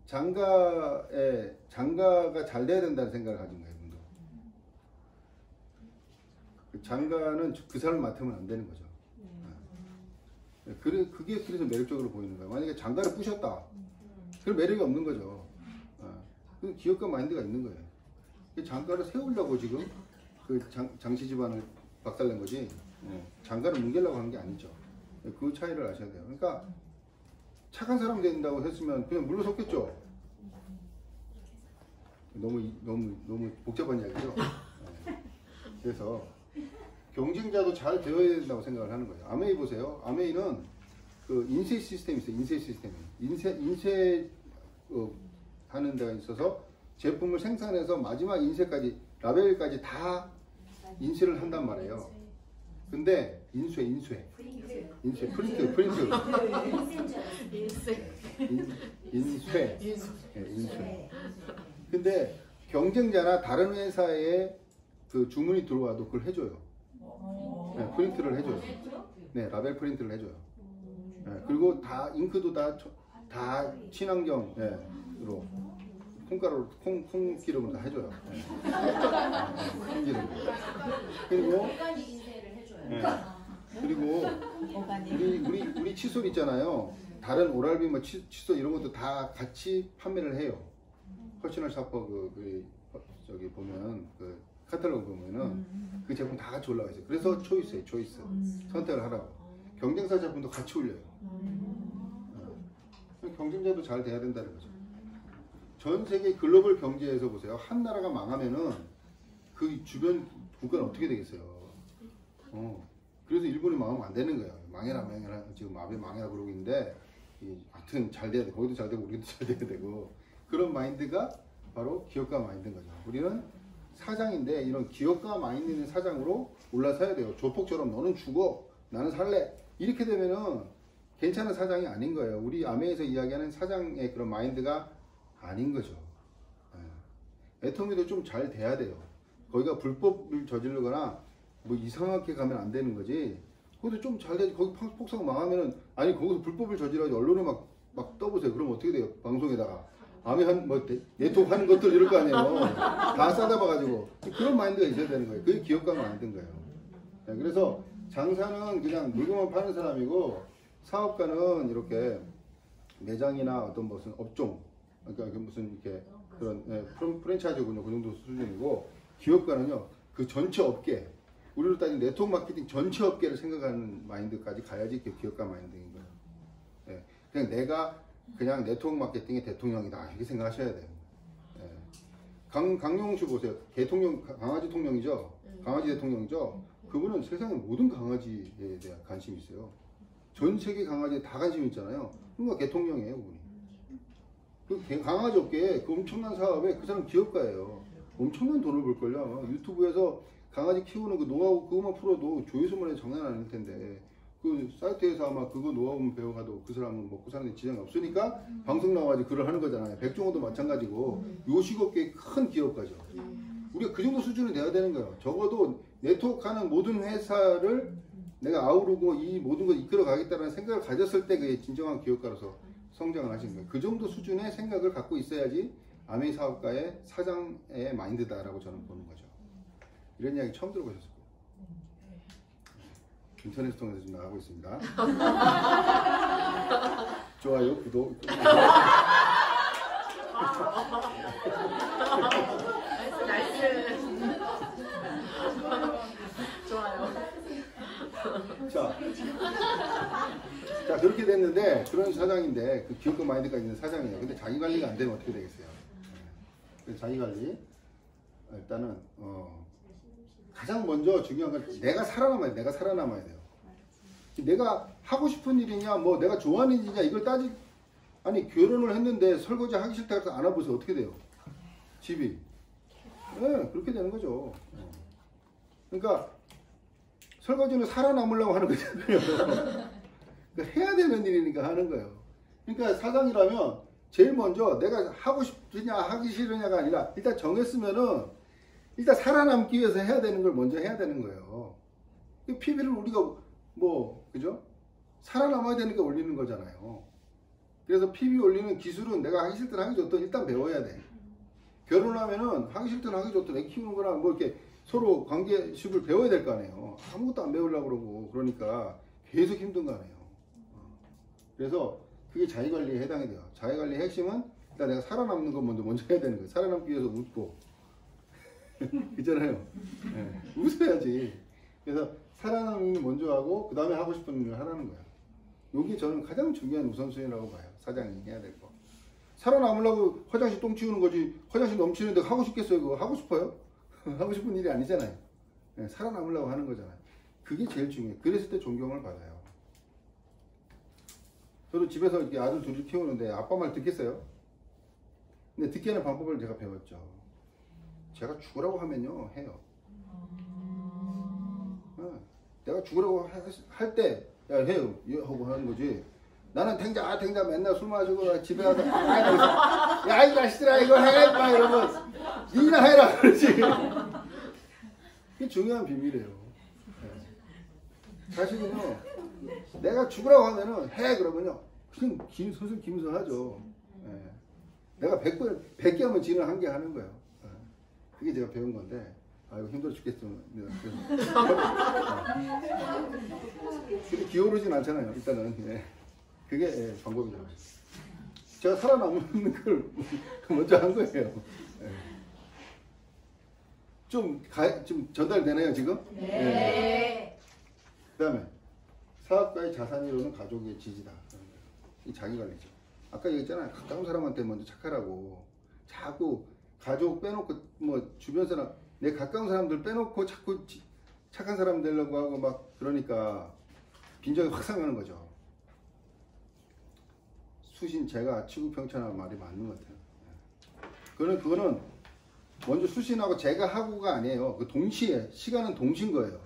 장가가 잘 돼야 된다는 생각을 가진 거예요. 장가는 그 사람을 맡으면 안 되는 거죠. 그게 그래서 매력적으로 보이는 거예요. 만약에 장가를 부셨다. 그럼 매력이 없는 거죠. 그 기업가 마인드가 있는 거예요. 장가를 세우려고 지금 그 장씨 집안을 박살낸 거지. 장가를 뭉개려고 하는 게 아니죠. 그 차이를 아셔야 돼요. 그러니까 착한 사람 된다고 했으면 그냥 물러섰겠죠. 너무 복잡한 이야기죠. 그래서 경쟁자도 잘 되어야 된다고 생각을 하는 거예요. 아메이 보세요. 아메이는 그 인쇄 시스템이 있어요. 인쇄 시스템이. 인쇄 하는 데가 있어서 제품을 생산해서 마지막 인쇄까지, 라벨까지 다 인쇄를 한단 말이에요. 근데 인쇄, 프린트. 인쇄. 근데 경쟁자나 다른 회사에 그 주문이 들어와도 그걸 해줘요. 네, 프린트를 해줘요. 네, 라벨 프린트를 해줘요. 네, 그리고 다 잉크도 다 친환경으로 콩기름으로 다 해줘요. 네. 콩기름. 그리고 그리고 우리 칫솔 있잖아요. 다른 오랄비 뭐 칫솔 이런 것도 다 같이 판매를 해요. 퍼스널 샤퍼 저기 보면 그 카탈로그 보면은 그 제품 다 같이 올라가 있어요. 그래서 초이스예요. 초이스. 선택을 하라고. 경쟁사 제품도 같이 올려요. 경쟁자도 잘 돼야 된다는 거죠. 전 세계 글로벌 경제에서 보세요. 한 나라가 망하면은 그 주변 국가는 어떻게 되겠어요? 그래서 일본이 망하면 안 되는 거예요. 망해라 지금 마음에 망해라 그러고 있는데 하여튼 잘 돼야 돼. 거기도 잘 되고 우리도 잘 돼야 되고 그런 마인드가 바로 기업가 마인드인 거죠. 우리는 사장인데 이런 기업가 마인드 있는 사장으로 올라서야 돼요. 조폭처럼 너는 죽어 나는 살래 이렇게 되면은 괜찮은 사장이 아닌 거예요. 우리 아메에서 이야기하는 사장의 그런 마인드가 아닌 거죠. 애터미도 좀 잘 돼야 돼요. 거기가 불법을 저지르거나 뭐 이상하게 가면 안 되는 거지. 거기도 좀 잘 돼야지. 거기 폭삭 망하면은 아니 거기서 불법을 저지르고 언론에 막 떠보세요. 그럼 어떻게 돼요? 방송에다가 아메 네트워크 하는 것들 이럴 거 아니에요. 다 싸다 봐가지고 그런 마인드가 있어야 되는 거예요. 그게 기업가 마인드인 거예요. 그래서 장사는 그냥 물건만 파는 사람이고 사업가는 이렇게 매장이나 어떤 무슨 업종 그러니까 무슨 이렇게 그런 프랜차이즈군요. 그 정도 수준이고 기업가는요 그 전체 업계 우리로 따지면 네트워크 마케팅 전체 업계를 생각하는 마인드까지 가야지 기업가 마인드인 거예요. 네. 그냥 내가 그냥 네트워크 마케팅의 대통령이다 이렇게 생각하셔야 돼요. 네. 강용수 보세요. 강아지 통령이죠. 강아지 대통령이죠. 그분은 세상의 모든 강아지에 대한 관심이 있어요. 전 세계 강아지에 다 관심이 있잖아요. 그러니까 개통령이에요, 그분이. 그 강아지 업계에 그 엄청난 사업에 그 사람 기업가예요. 엄청난 돈을 벌걸요. 유튜브에서 강아지 키우는 그 노하우 그것만 풀어도 조회수만 해도 장난 아닐 텐데 그 사이트에서 아마 그거 노하우만 배워가도 그 사람은 먹고 사는 데 지장이 없으니까 방송 나와가지고 글을 하는 거잖아요. 백종원도 마찬가지고 요식업계의 큰 기업가죠. 우리가 그 정도 수준이 돼야 되는 거예요. 적어도 네트워크하는 모든 회사를 내가 아우르고 이 모든 걸 이끌어 가겠다는 생각을 가졌을 때 그게 진정한 기업가로서 성장을 하시는 거예요. 그 정도 수준의 생각을 갖고 있어야지 아메이 사업가의 사장의 마인드다라고 저는 보는 거죠. 이런 이야기 처음 들어보셨을 거예요. 인터넷 통해서 지금 나가고 있습니다. 좋아요, 구독. 좋아요. 자 그렇게 됐는데 그런 사장인데 그 기업가 마인드가 있는 사장이에요. 근데 자기 관리가 안 되면 어떻게 되겠어요? 자기 관리 일단은 가장 먼저 중요한 건 내가 살아남아야 돼요. 내가 하고 싶은 일이냐 뭐 내가 좋아하는 일이냐 이걸 아니 결혼을 했는데 설거지 하기 싫다 해서 안 와보세요. 어떻게 돼요? 집이 그렇게 되는 거죠. 그러니까 설거지는 살아남으려고 하는 거잖아요. 그러니까 해야 되는 일이니까 하는 거예요. 그러니까 사장이라면 제일 먼저 내가 하고 싶으냐 하기 싫으냐가 아니라 일단 정했으면은 일단 살아남기 위해서 해야 되는 걸 먼저 해야 되는 거예요. PB를 우리가 그죠? 살아남아야 되니까 올리는 거잖아요. 그래서 PB 올리는 기술은 내가 하기 싫든 하기 좋든 일단 배워야 돼. 결혼하면은 하기 싫든 하기 좋든 애 키우는 거나 뭐 이렇게 서로 관계식을 배워야 될 거 아니에요. 아무것도 안 배우려고 그러고 그러니까 계속 힘든 거 아니에요. 그래서 그게 자기관리에 해당이 돼요. 자기관리의 핵심은 일단 내가 살아남는 건 먼저 해야 되는 거예요. 살아남기 위해서 웃고. 있잖아요. 네. 웃어야지. 그래서 살아남는 걸 먼저 하고 그 다음에 하고 싶은 일을 하라는 거예요. 이게 저는 가장 중요한 우선순위라고 봐요. 사장이 해야 될 거. 살아남으려고 화장실 똥 치우는 거지. 화장실 넘치는데 하고 싶겠어요? 그거 하고 싶어요? 하고 싶은 일이 아니잖아요. 네, 살아남으려고 하는 거잖아요. 그게 제일 중요해요. 그랬을 때 존경을 받아요. 저도 집에서 이렇게 아들 둘을 키우는데 아빠 말 듣겠어요? 근데 듣게 하는 방법을 제가 배웠죠. 제가 죽으라고 하면요, 해요. 내가 죽으라고 할 때, 야, 해요. 하고 하는 거지. 나는 탱자 맨날 술 마시고 집에 가서, 야, 이 자식들아, 이거 해! 막 이러면, 니나 해라! 그러지. 그게 중요한 비밀이에요. 네. 자식은요, 내가 죽으라고 하면은 해! 그러면요, 그냥 슬슬 김수하죠. 네. 내가 100개 하면 지는 1개 하는 거예요. 네. 그게 제가 배운 건데, 아이고 힘들어 죽겠습니다. 그게 기어오르진 않잖아요. 일단은 네. 그게 방법이죠. 제가 살아남는 걸 먼저 한 거예요. 네. 좀 전달되나요 지금? 네. 네. 그다음에 사업가의 자산이로는 가족의 지지다. 이 자기관리죠. 아까 얘기했잖아요. 가까운 사람한테 먼저 착하라고. 자꾸 가족 빼놓고 뭐 주변 사람 내 가까운 사람들 빼놓고 자꾸 착한 사람 되려고 하고 막 그러니까 빈정이 확 상하는 거죠. 수신 제가 치구평천한 말이 맞는 것 같아요. 그거는 먼저 수신하고 제가 하고가 아니에요. 그 동시에 시간은 동시인 거예요.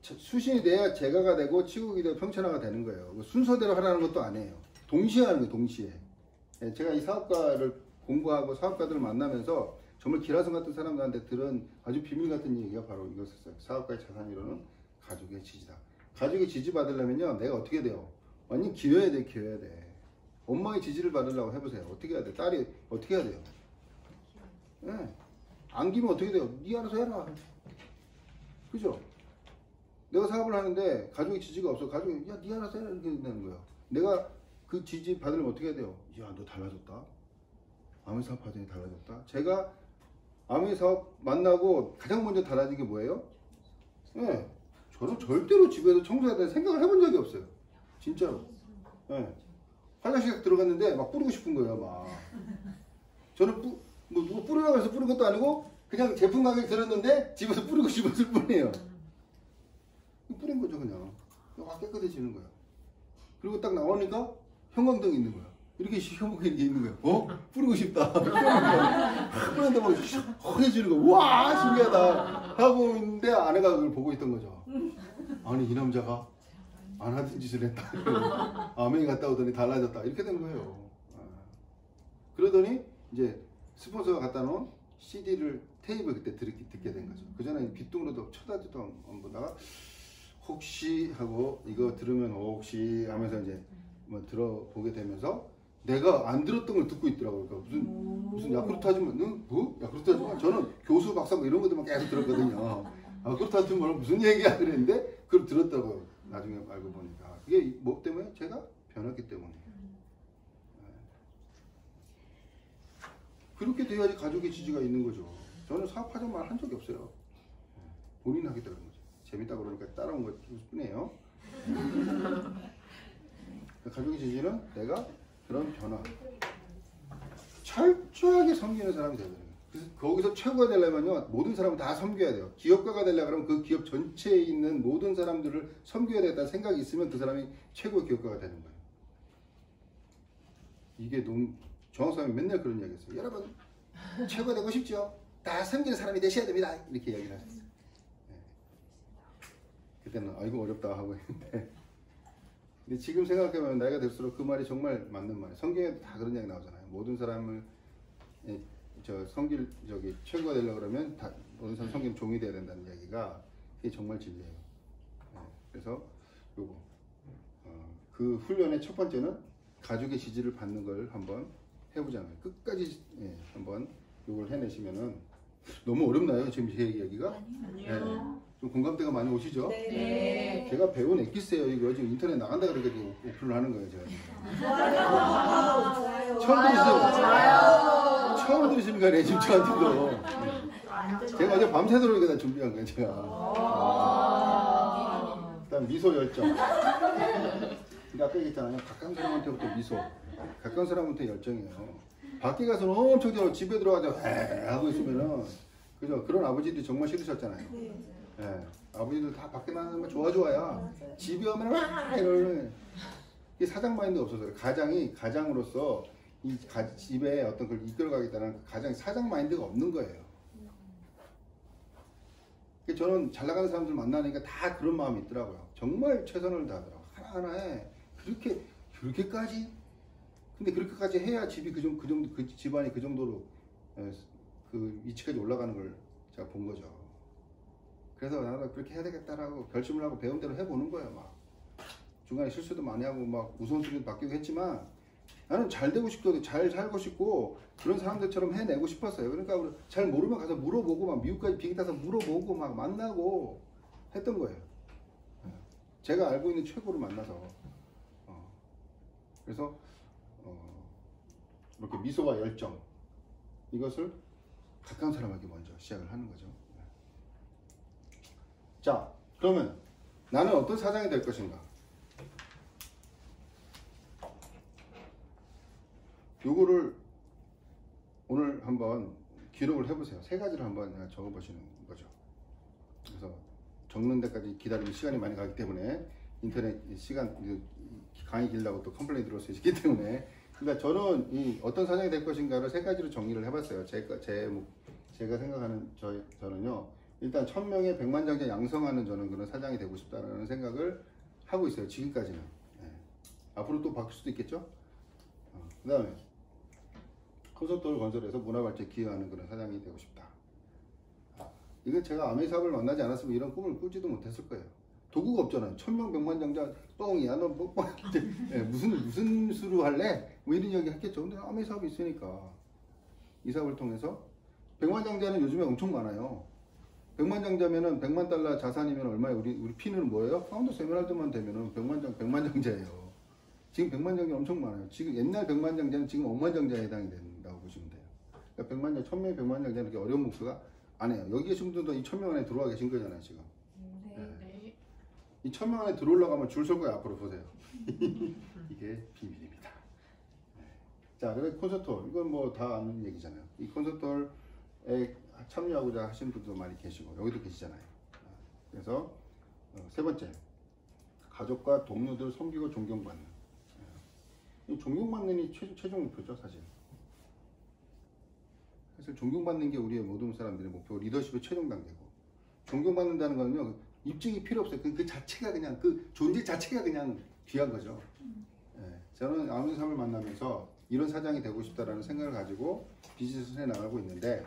수신이 돼야 제가가 되고 치국이 되고 평천화가 되는 거예요. 순서대로 하라는 것도 아니에요. 동시에 하는 거예요. 동시에. 제가 이 사업가를 공부하고 사업가들을 만나면서 정말 기라성 같은 사람들한테 들은 아주 비밀 같은 얘기가 바로 이것이었어요. 사업가의 자산이로는 가족의 지지다. 가족의 지지 받으려면요, 내가 어떻게 돼요? 완전 기여해야 돼. 엄마의 지지를 받으려고 해보세요. 어떻게 해야 돼? 딸이 어떻게 해야 돼요? 네. 안기면 어떻게 돼요? 네 알아서 해라. 그죠? 내가 사업을 하는데 가족의 지지가 없어. 가족이 야, 네 알아서 해라. 이렇게 되는 거예요. 내가 그 지지 받으려면 어떻게 해야 돼요? 야, 너 달라졌다. 아무 사업 하더니 달라졌다. 제가 아무리 사업 만나고 가장 먼저 달라진 게 뭐예요? 네. 저는 절대로 집에서 청소해야 되는 생각을 해본 적이 없어요. 진짜로. 네. 화장실 들어갔는데 막 뿌리고 싶은 거예요, 막. 저는 뭐 누가 뿌리라고 해서 뿌린 것도 아니고 그냥 제품 가격에 들었는데 집에서 뿌리고 싶었을 뿐이에요. 뿌린 거죠, 그냥. 와, 깨끗해지는 거야. 그리고 딱 나오니까 형광등이 있는 거야. 이렇게 시커멓게 이렇게 있는 거야. 어? 뿌리고 싶다. 뿌렸는데 막 허해지는 거야. 와, 신기하다. 하고 있는데 아내가 그걸 보고 있던 거죠. 아니, 이 남자가 안 하던 짓을 했다. 아메이 갔다 오더니 달라졌다. 이렇게 된 거예요. 그러더니 이제 스폰서가 갖다 놓은 CD를 테이프를 그때 듣게 된 거죠. 그 전에 귓등으로도 쳐다지도 안 보다가 혹시 하고 이거 들으면 혹시 하면서 이제 뭐 들어보게 되면서 내가 안 들었던 걸 듣고 있더라고요. 그러니까 무슨 야쿠르트 하지만 뭐? 야쿠르트 하지만 저는 교수 박사 뭐 이런 것들만 계속 들었거든요. 야쿠르트 하지만 무슨 얘기야 그랬는데 그걸 들었다고요. 나중에 알고 보니까 그게 뭐 때문에? 제가 변했기 때문에. 그렇게 돼야지 가족의 지지가 있는 거죠. 저는 사업하자는 말 한 적이 없어요. 본인이 하겠다 그런 거죠. 재밌다 그러니까 따라온 것 뿐이에요. 가족의 지지는 내가 그런 변화 철저하게 섬기는 사람이 되거든요. 그래서 거기서 최고가 되려면요 모든 사람을 다 섬겨야 돼요. 기업가가 되려고 하면 그 기업 전체에 있는 모든 사람들을 섬겨야 되겠다는 생각이 있으면 그 사람이 최고의 기업가가 되는 거예요. 이게 너무 정학사님이 맨날 그런 이야기 했어요. 여러분 최고가 되고 싶죠? 다 섬기는 사람이 되셔야 됩니다. 이렇게 이야기를 하셨어요. 네. 그때는 아이고 어렵다 하고 했는데 근데 지금 생각해보면 나이가 들수록 그 말이 정말 맞는 말이에요. 성경에도 다 그런 이야기 나오잖아요. 모든 사람을 섬길 최고가 되려고 그러면 다 모든 사람 섬기는 종이 돼야 된다는 이야기가 그게 정말 진리예요. 네. 그래서 요거 그 훈련의 첫 번째는 가족의 지지를 받는 걸 한번 해보자고요. 끝까지 한번 요걸 해내시면은 너무 어렵나요? 지금 제 이야기가? 아니요. 네. 좀 공감대가 많이 오시죠? 네. 제가 배운 엑기스예요. 이거 지금 인터넷 나간다 그러니까 지금 오픈을 하는 거예요. 제가 지금. 좋아요. 처음 들으세요? 처음 들으시는 거 아니에요? 지금 저한테도. 제가 어제 밤새도록 이거 다 준비한 거예요. 제가. 일단 미소 열정. 근데 아까 얘기했잖아요. 가까운 사람한테부터 미소. 가까운 사람한테 열정이에요. 밖에 가서는 엄청 좋아. 집에 들어가서 하고 있으면은 그죠? 그런 아버지들이 정말 싫으셨잖아요. 예. 아버지들 다 밖에 나가면 좋아야. 집에 오면 와 이러는 이 사장 마인드가 없어서 가장으로서 이 집에 어떤 걸 이끌어가겠다는 가장 사장 마인드가 없는 거예요. 저는 잘 나가는 사람들 만나니까 다 그런 마음이 있더라고요. 정말 최선을 다하더라고요. 하나하나에 그렇게까지? 근데 그렇게까지 해야 집이 그 집안이 그 정도로 그 위치까지 올라가는 걸 제가 본 거죠. 그래서 나도 그렇게 해야 되겠다라고 결심을 하고 배운 대로 해보는 거예요. 막 중간에 실수도 많이 하고 막 우선순위도 바뀌고 했지만 나는 잘 되고 싶고 잘 살고 싶고 그런 사람들처럼 해내고 싶었어요. 그러니까 잘 모르면 가서 물어보고 막 미국까지 비행기 타서 물어보고 막 만나고 했던 거예요. 제가 알고 있는 최고를 만나서 그래서 이렇게 미소와 열정 이것을 가까운 사람에게 먼저 시작을 하는 거죠. 자, 그러면 나는 어떤 사장이 될 것인가? 요거를 오늘 한번 기록을 해보세요. 세 가지를 한번 적어보시는 거죠. 그래서 적는 데까지 기다리는 시간이 많이 가기 때문에 인터넷 시간 강의 길다고 또 컴플레인 들어올 수 있기 때문에 그러니까 저는 이 어떤 사장이 될 것인가를 세 가지로 정리를 해봤어요. 제가 생각하는 저는요. 일단 1000명의 백만장자 양성하는 저는 그런 사장이 되고 싶다는 생각을 하고 있어요. 지금까지는. 네. 앞으로 또 바뀔 수도 있겠죠. 그 다음에 콘서트홀 건설해서 문화발전에 기여하는 그런 사장이 되고 싶다. 이건 제가 아메 사업을 만나지 않았으면 이런 꿈을 꾸지도 못했을 거예요. 도구가 없잖아요. 1000명 백만장자 뻥이야. 너 뭐 네, 무슨 수로 할래? 뭐 이런 이야기 했겠죠. 근데 아메 사업이 있으니까 이 사업을 통해서 백만장자는 요즘에 엄청 많아요. 백만장자면은 100만 달러 자산이면 얼마예요? 우리 피는 뭐예요? 파운더스 에메랄드만 되면은 백만장자예요. 지금 백만장자 엄청 많아요. 지금 옛날 백만장자는 지금 억만장자에 해당이 된다고 보시면 돼요. 그러니까 1000명의 백만장자는 그렇게 어려운 목표가 아니에요. 여기 계신 분들도 이 1000명 안에 들어와 계신 거잖아요, 지금. 네. 이 1000명 안에 들어오려고 하면 줄 설 거예요. 앞으로 보세요. 이게 비밀입니다. 네. 자, 그래 콘서트홀. 이건 뭐 다 아는 얘기잖아요. 이 콘서트홀에 참여하고자 하시는 분들도 많이 계시고 여기도 계시잖아요. 그래서 세 번째, 가족과 동료들 섬기고 존경받는. 이 존경받는 이 최종 목표죠, 사실. 사실 존경받는 게 우리의 모든 사람들의 목표, 리더십의 최종 단계고. 존경받는다는 거는요, 입증이 필요 없어요. 그 자체가 그냥 그 존재 자체가 그냥 귀한 거죠. 저는 아는 사람을 만나면서 이런 사장이 되고 싶다라는 생각을 가지고 비즈니스를 해 나가고 있는데.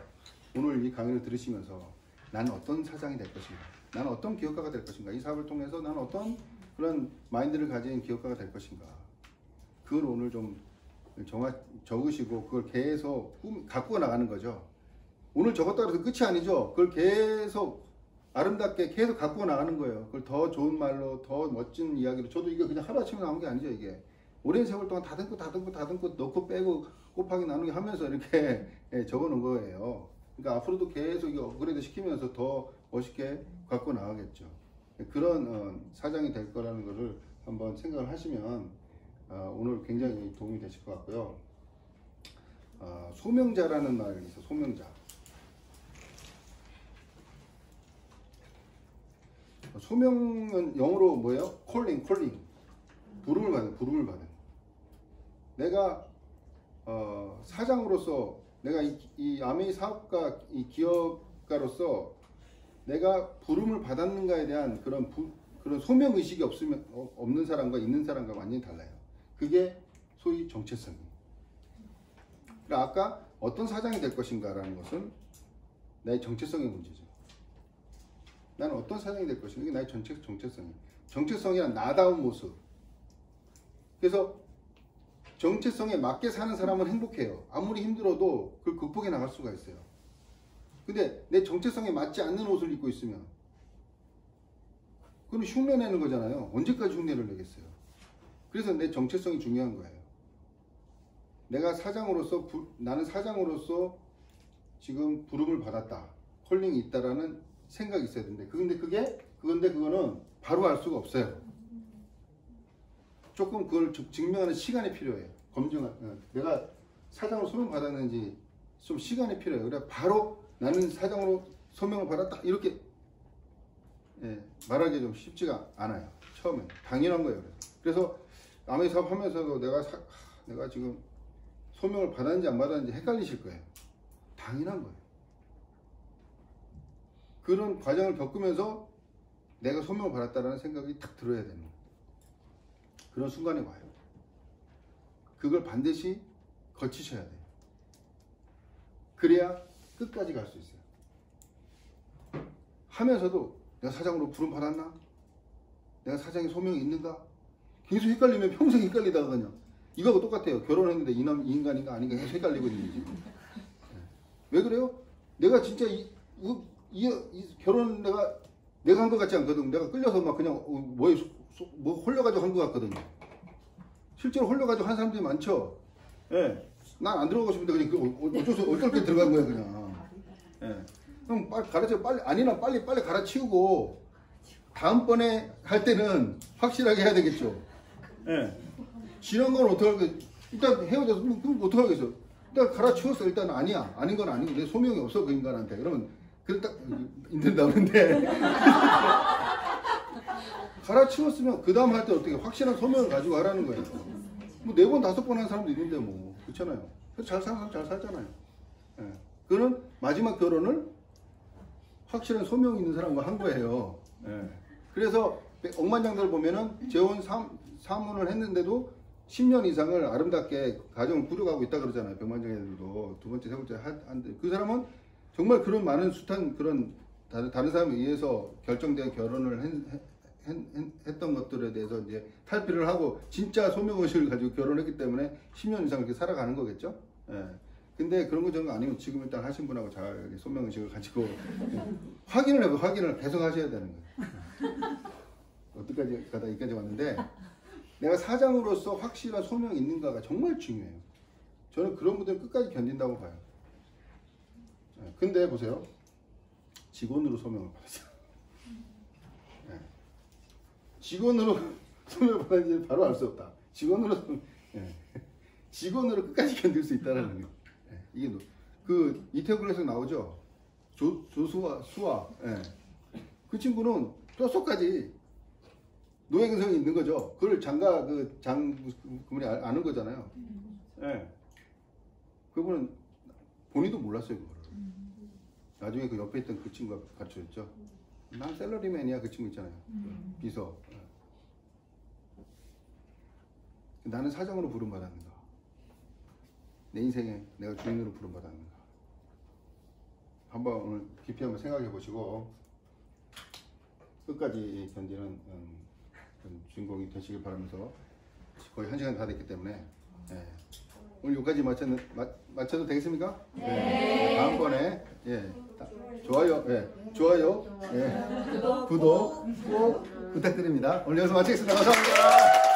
오늘 이 강의를 들으시면서 나는 어떤 사장이 될 것인가, 나는 어떤 기업가가 될 것인가, 이 사업을 통해서 나는 어떤 그런 마인드를 가진 기업가가 될 것인가, 그걸 오늘 좀 적으시고 그걸 계속 갖고 나가는 거죠. 오늘 적었다고 해서 끝이 아니죠. 그걸 계속 아름답게 계속 갖고 나가는 거예요. 그걸 더 좋은 말로, 더 멋진 이야기로. 저도 이거 그냥 하루아침에 나온 게 아니죠. 이게 오랜 세월 동안 다듬고 넣고 빼고 곱하기 나누기 하면서 이렇게 적어놓은 거예요. 그러니까 앞으로도 계속 이거 업그레이드 시키면서 더 멋있게 갖고 나가겠죠. 그런 사장이 될 거라는 것을 한번 생각을 하시면 오늘 굉장히 도움이 되실 것 같고요. 소명자라는 말이 있어요. 소명자. 소명은 영어로 뭐예요? 콜링. 부름을 받은. 내가 사장으로서 내가 이 아메이 사업가, 이 기업가로서 내가 부름을 받았는가에 대한 그런 소명 의식이 없는 사람과 있는 사람과 완전히 달라요. 그게 소위 정체성이에요. 그러니까 아까 어떤 사장이 될 것인가라는 것은 나의 정체성의 문제죠. 나는 어떤 사장이 될 것인가, 이게 나의 정체성이에요. 정체성이란 나다운 모습. 그래서 정체성에 맞게 사는 사람은 행복해요. 아무리 힘들어도 그걸 극복해 나갈 수가 있어요. 근데 내 정체성에 맞지 않는 옷을 입고 있으면 그건 흉내 내는 거잖아요. 언제까지 흉내를 내겠어요? 그래서 내 정체성이 중요한 거예요. 내가 사장으로서 나는 사장으로서 지금 부름을 받았다. 콜링이 있다라는 생각이 있어야 되는데 그건데 그거는 바로 알 수가 없어요. 조금 그걸 증명하는 시간이 필요해요. 내가 사장으로 소명 받았는지 좀 시간이 필요해요. 그래 바로 나는 사장으로 소명을 받았다 이렇게 말하기 좀 쉽지가 않아요. 처음에 당연한 거예요. 그래서 남의 사업 하면서도 내가 지금 소명을 받았는지 안 받았는지 헷갈리실 거예요. 당연한 거예요. 그런 과정을 겪으면서 내가 소명을 받았다는 생각이 딱 들어야 되는 거예요. 그런 순간이 와요. 그걸 반드시 거치셔야 돼요. 그래야 끝까지 갈 수 있어요. 하면서도 내가 사장으로 부름 받았나? 내가 사장의 소명이 있는가? 계속 헷갈리면 평생 헷갈리다가 그냥 이거하고 똑같아요. 결혼했는데 이 인간인가 아닌가 계속 헷갈리고 있는 거지. 왜 그래요? 내가 진짜 결혼 내가 한 것 같지 않거든. 내가 끌려서 막 그냥 뭐 홀려가지고 한 것 같거든요. 실제로 홀려가지고 한 사람들이 많죠. 예. 난 안 들어가고 싶은데 그냥 어쩔 들어간 거야 그냥. 예. 그럼 빨리 갈아치우고 다음번에 할 때는 확실하게 해야 되겠죠. 예. 지난 건 어떡하겠어. 일단 헤어져서 그럼 어떡하겠어. 일단 갈아치웠어. 일단 아닌 건 아니고 내 소명이 없어 그 인간한테. 그러면 그래 딱 힘든다는데 갈아치웠으면 그 다음 할 때 어떻게 확실한 소명을 가지고 하라는 거예요. 뭐 4번 5번 한 사람도 있는데 뭐 그렇잖아요. 잘 사는 사람 잘 살잖아요. 예. 그는 마지막 결혼을 확실한 소명이 있는 사람과 한 거예요. 예. 그래서 억만장자를 보면은 재혼 사문을 했는데도 10년 이상을 아름답게 가정을 꾸려가고 있다 그러잖아요. 백만장자들도 두 번째, 세 번째 한데 그 사람은 정말 그런 많은 숱한 그런 다른 사람에 의해서 결정된 결혼을 했던 것들에 대해서 이제 탈피를 하고 진짜 소명의식을 가지고 결혼했기 때문에 10년 이상 이렇게 살아가는 거겠죠. 예. 근데 그런 거 정도 아니면 지금 일단 하신 분하고 잘 소명의식을 가지고 확인을 계속 하셔야 되는 거예요. 어디까지 가다 여기까지 왔는데 내가 사장으로서 확실한 소명이 있는가가 정말 중요해요. 저는 그런 분들은 끝까지 견딘다고 봐요. 예. 근데 보세요. 직원으로 소명을 받았어요. 예. 직원으로 소명을 받았는지 바로 알 수 없다. 직원으로 끝까지 견딜 수 있다는 거예요. 예. 이게 그 이태근에서 나오죠. 수아. 예. 그 친구는 뼛속까지 노예근성이 있는 거죠. 그걸 그분이 아는 거잖아요. 예. 그분은 본인도 몰랐어요, 그거를. 나중에 그 옆에 있던 그 친구가 가르쳐줬죠. 난 셀러리맨이야, 그 친구 있잖아요. 비서. 예. 나는 사장으로 부름받았는가? 내 인생에 내가 주인으로 부름받았는가? 한번 오늘 깊이 한번 생각해 보시고 끝까지 견디는 주인공이 되시길 바라면서 거의 1시간 다 됐기 때문에 오늘 여기까지 마쳐도 되겠습니까? 네. 다음번에 좋아요, 구독 꼭 부탁드립니다. 오늘 여기서 마치겠습니다. 감사합니다.